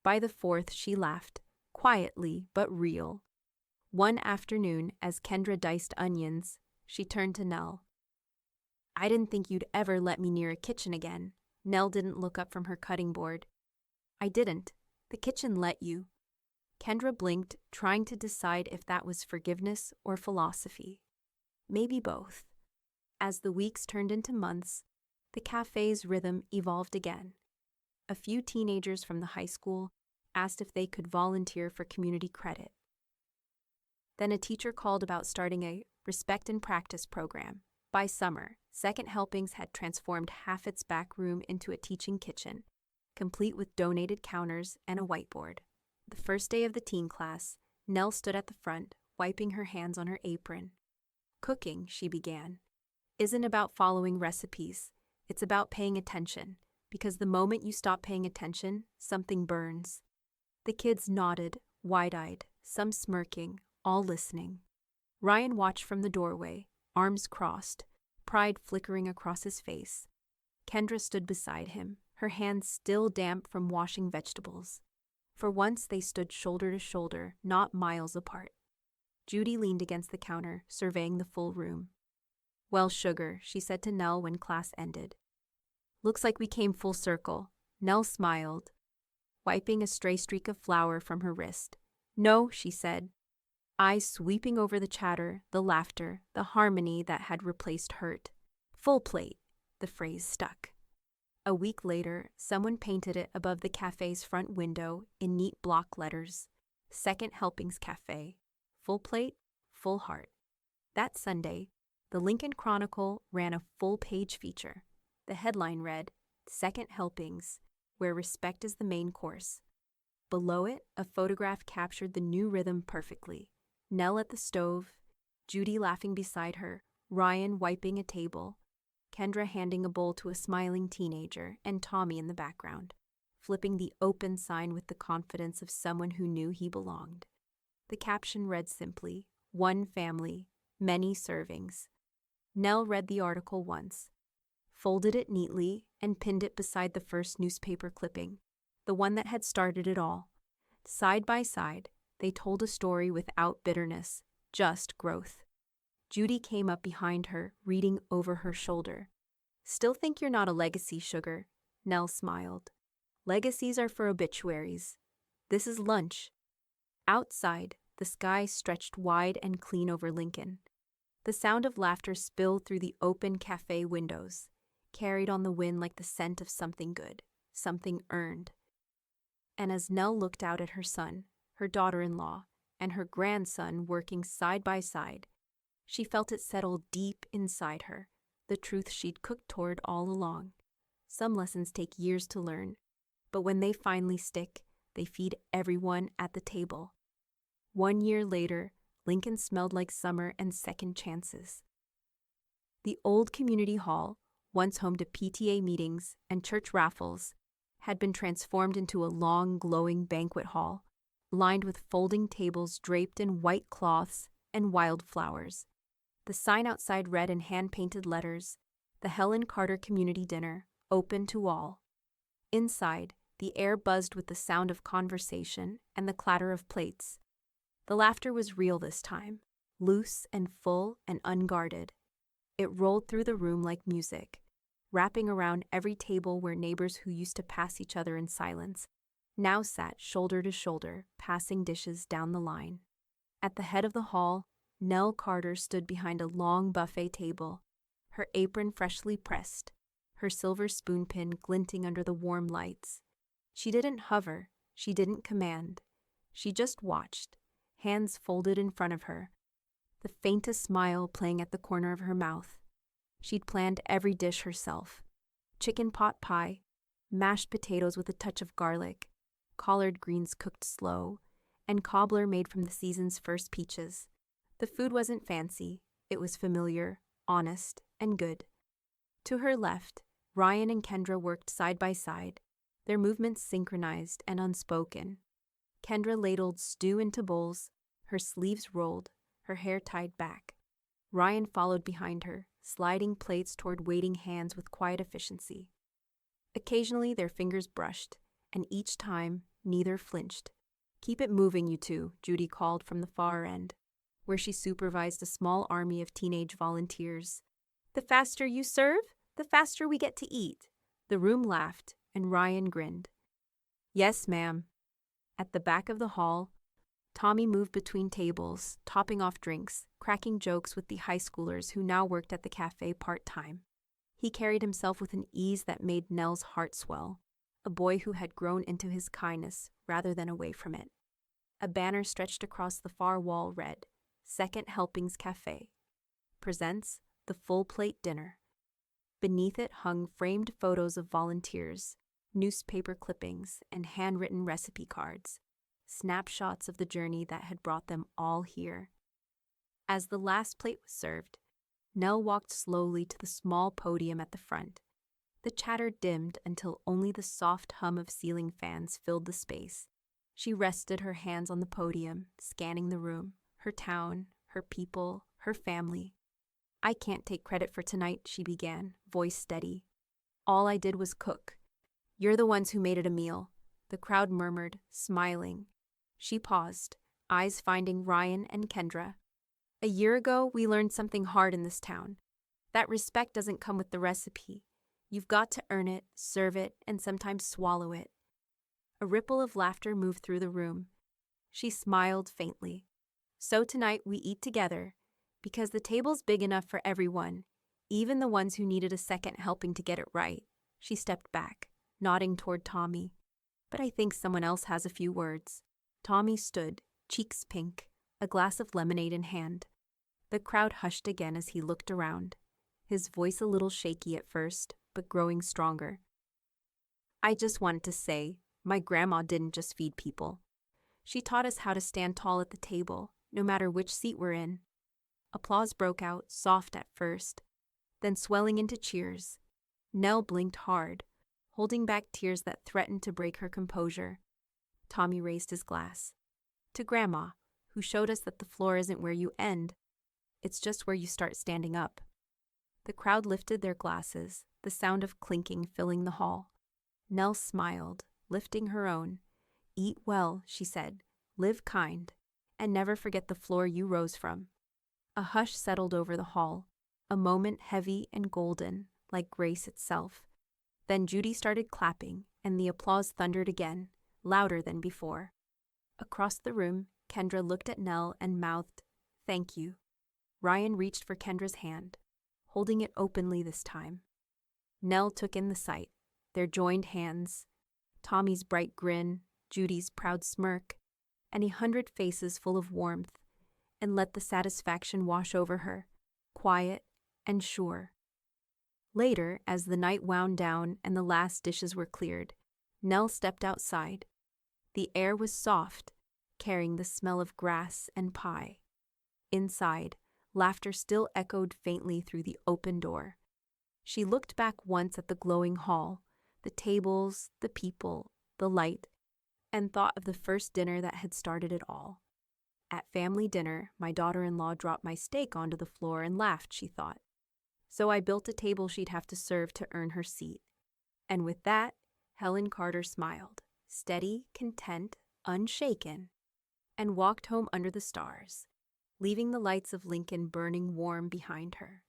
By the fourth, she laughed, quietly but real. One afternoon, as Kendra diced onions, she turned to Nell. "I didn't think you'd ever let me near a kitchen again." Nell didn't look up from her cutting board. "I didn't. The kitchen let you." Kendra blinked, trying to decide if that was forgiveness or philosophy. Maybe both. As the weeks turned into months, the cafe's rhythm evolved again. A few teenagers from the high school asked if they could volunteer for community credit. Then a teacher called about starting a Respect and Practice program. By summer, Second Helpings had transformed half its back room into a teaching kitchen, complete with donated counters and a whiteboard. The first day of the teen class, Nell stood at the front, wiping her hands on her apron. "Cooking," she began, "isn't about following recipes. It's about paying attention, because the moment you stop paying attention, something burns." The kids nodded, wide-eyed, some smirking, all listening. Ryan watched from the doorway, arms crossed, pride flickering across his face. Kendra stood beside him, her hands still damp from washing vegetables. For once they stood shoulder to shoulder, not miles apart. Judy leaned against the counter, surveying the full room. "Well, sugar," she said to Nell when class ended. "Looks like we came full circle." Nell smiled, wiping a stray streak of flour from her wrist. "No," she said, eyes sweeping over the chatter, the laughter, the harmony that had replaced hurt. "Full plate." The phrase stuck. A week later, someone painted it above the cafe's front window in neat block letters. Second Helpings Cafe. Full plate, full heart. That Sunday, the Lincoln Chronicle ran a full-page feature. The headline read, "Second Helpings, where respect is the main course." Below it, a photograph captured the new rhythm perfectly. Nell at the stove, Judy laughing beside her, Ryan wiping a table, Kendra handing a bowl to a smiling teenager, and Tommy in the background, flipping the open sign with the confidence of someone who knew he belonged. The caption read simply, "One family, many servings." Nell read the article once, folded it neatly, and pinned it beside the first newspaper clipping, the one that had started it all. Side by side, they told a story without bitterness, just growth. Judy came up behind her, reading over her shoulder. "Still think you're not a legacy, sugar?" Nell smiled. "Legacies are for obituaries. This is lunch." Outside, the sky stretched wide and clean over Lincoln. The sound of laughter spilled through the open cafe windows, carried on the wind like the scent of something good, something earned. And as Nell looked out at her son, her daughter-in-law, and her grandson working side by side, she felt it settle deep inside her, the truth she'd cooked toward all along. Some lessons take years to learn, but when they finally stick, they feed everyone at the table. 1 year later, Lincoln smelled like summer and second chances. The old community hall, once home to PTA meetings and church raffles, had been transformed into a long, glowing banquet hall, lined with folding tables draped in white cloths and wildflowers. The sign outside read in hand-painted letters, "The Helen Carter Community Dinner, open to all." Inside, the air buzzed with the sound of conversation and the clatter of plates. The laughter was real this time, loose and full and unguarded. It rolled through the room like music, wrapping around every table where neighbors who used to pass each other in silence now sat shoulder to shoulder, passing dishes down the line. At the head of the hall, Nell Carter stood behind a long buffet table, her apron freshly pressed, her silver spoon-pin glinting under the warm lights. She didn't hover, she didn't command. She just watched, hands folded in front of her, the faintest smile playing at the corner of her mouth. She'd planned every dish herself. Chicken pot pie, mashed potatoes with a touch of garlic, collard greens cooked slow, and cobbler made from the season's first peaches. The food wasn't fancy, it was familiar, honest, and good. To her left, Ryan and Kendra worked side by side, their movements synchronized and unspoken. Kendra ladled stew into bowls, her sleeves rolled, her hair tied back. Ryan followed behind her, sliding plates toward waiting hands with quiet efficiency. Occasionally their fingers brushed, and each time neither flinched. "Keep it moving, you two," Judy called from the far end, where she supervised a small army of teenage volunteers. "The faster you serve, the faster we get to eat." The room laughed, and Ryan grinned. "Yes, ma'am." At the back of the hall, Tommy moved between tables, topping off drinks, cracking jokes with the high schoolers who now worked at the cafe part-time. He carried himself with an ease that made Nell's heart swell, a boy who had grown into his kindness rather than away from it. A banner stretched across the far wall read, "Second Helpings Cafe. Presents the full plate dinner." Beneath it hung framed photos of volunteers, newspaper clippings, and handwritten recipe cards, snapshots of the journey that had brought them all here. As the last plate was served, Nell walked slowly to the small podium at the front. The chatter dimmed until only the soft hum of ceiling fans filled the space. She rested her hands on the podium, scanning the room, her town, her people, her family. "I can't take credit for tonight," she began, voice steady. "All I did was cook. You're the ones who made it a meal," the crowd murmured, smiling. She paused, eyes finding Ryan and Kendra. "A year ago, we learned something hard in this town. That respect doesn't come with the recipe. You've got to earn it, serve it, and sometimes swallow it." A ripple of laughter moved through the room. She smiled faintly. "So tonight we eat together, because the table's big enough for everyone, even the ones who needed a second helping to get it right." She stepped back, nodding toward Tommy. "But I think someone else has a few words." Tommy stood, cheeks pink, a glass of lemonade in hand. The crowd hushed again as he looked around, his voice a little shaky at first, but growing stronger. "I just wanted to say, my grandma didn't just feed people. She taught us how to stand tall at the table, no matter which seat we're in." Applause broke out, soft at first, then swelling into cheers. Nell blinked hard, holding back tears that threatened to break her composure. Tommy raised his glass. "To Grandma, who showed us that the floor isn't where you end, it's just where you start standing up." The crowd lifted their glasses, the sound of clinking filling the hall. Nell smiled, lifting her own. "Eat well," she said, "live kind, and never forget the floor you rose from." A hush settled over the hall, a moment heavy and golden, like grace itself. Then Judy started clapping, and the applause thundered again, louder than before. Across the room, Kendra looked at Nell and mouthed, "Thank you." Ryan reached for Kendra's hand, holding it openly this time. Nell took in the sight, their joined hands, Tommy's bright grin, Judy's proud smirk, and 100 faces full of warmth, and let the satisfaction wash over her, quiet and sure. Later, as the night wound down and the last dishes were cleared, Nell stepped outside. The air was soft, carrying the smell of grass and pie. Inside, laughter still echoed faintly through the open door. She looked back once at the glowing hall, the tables, the people, the light, and thought of the first dinner that had started it all. At family dinner, my daughter-in-law dropped my steak onto the floor and laughed, she thought. So I built a table she'd have to serve to earn her seat. And with that, Helen Carter smiled, steady, content, unshaken, and walked home under the stars, leaving the lights of Lincoln burning warm behind her.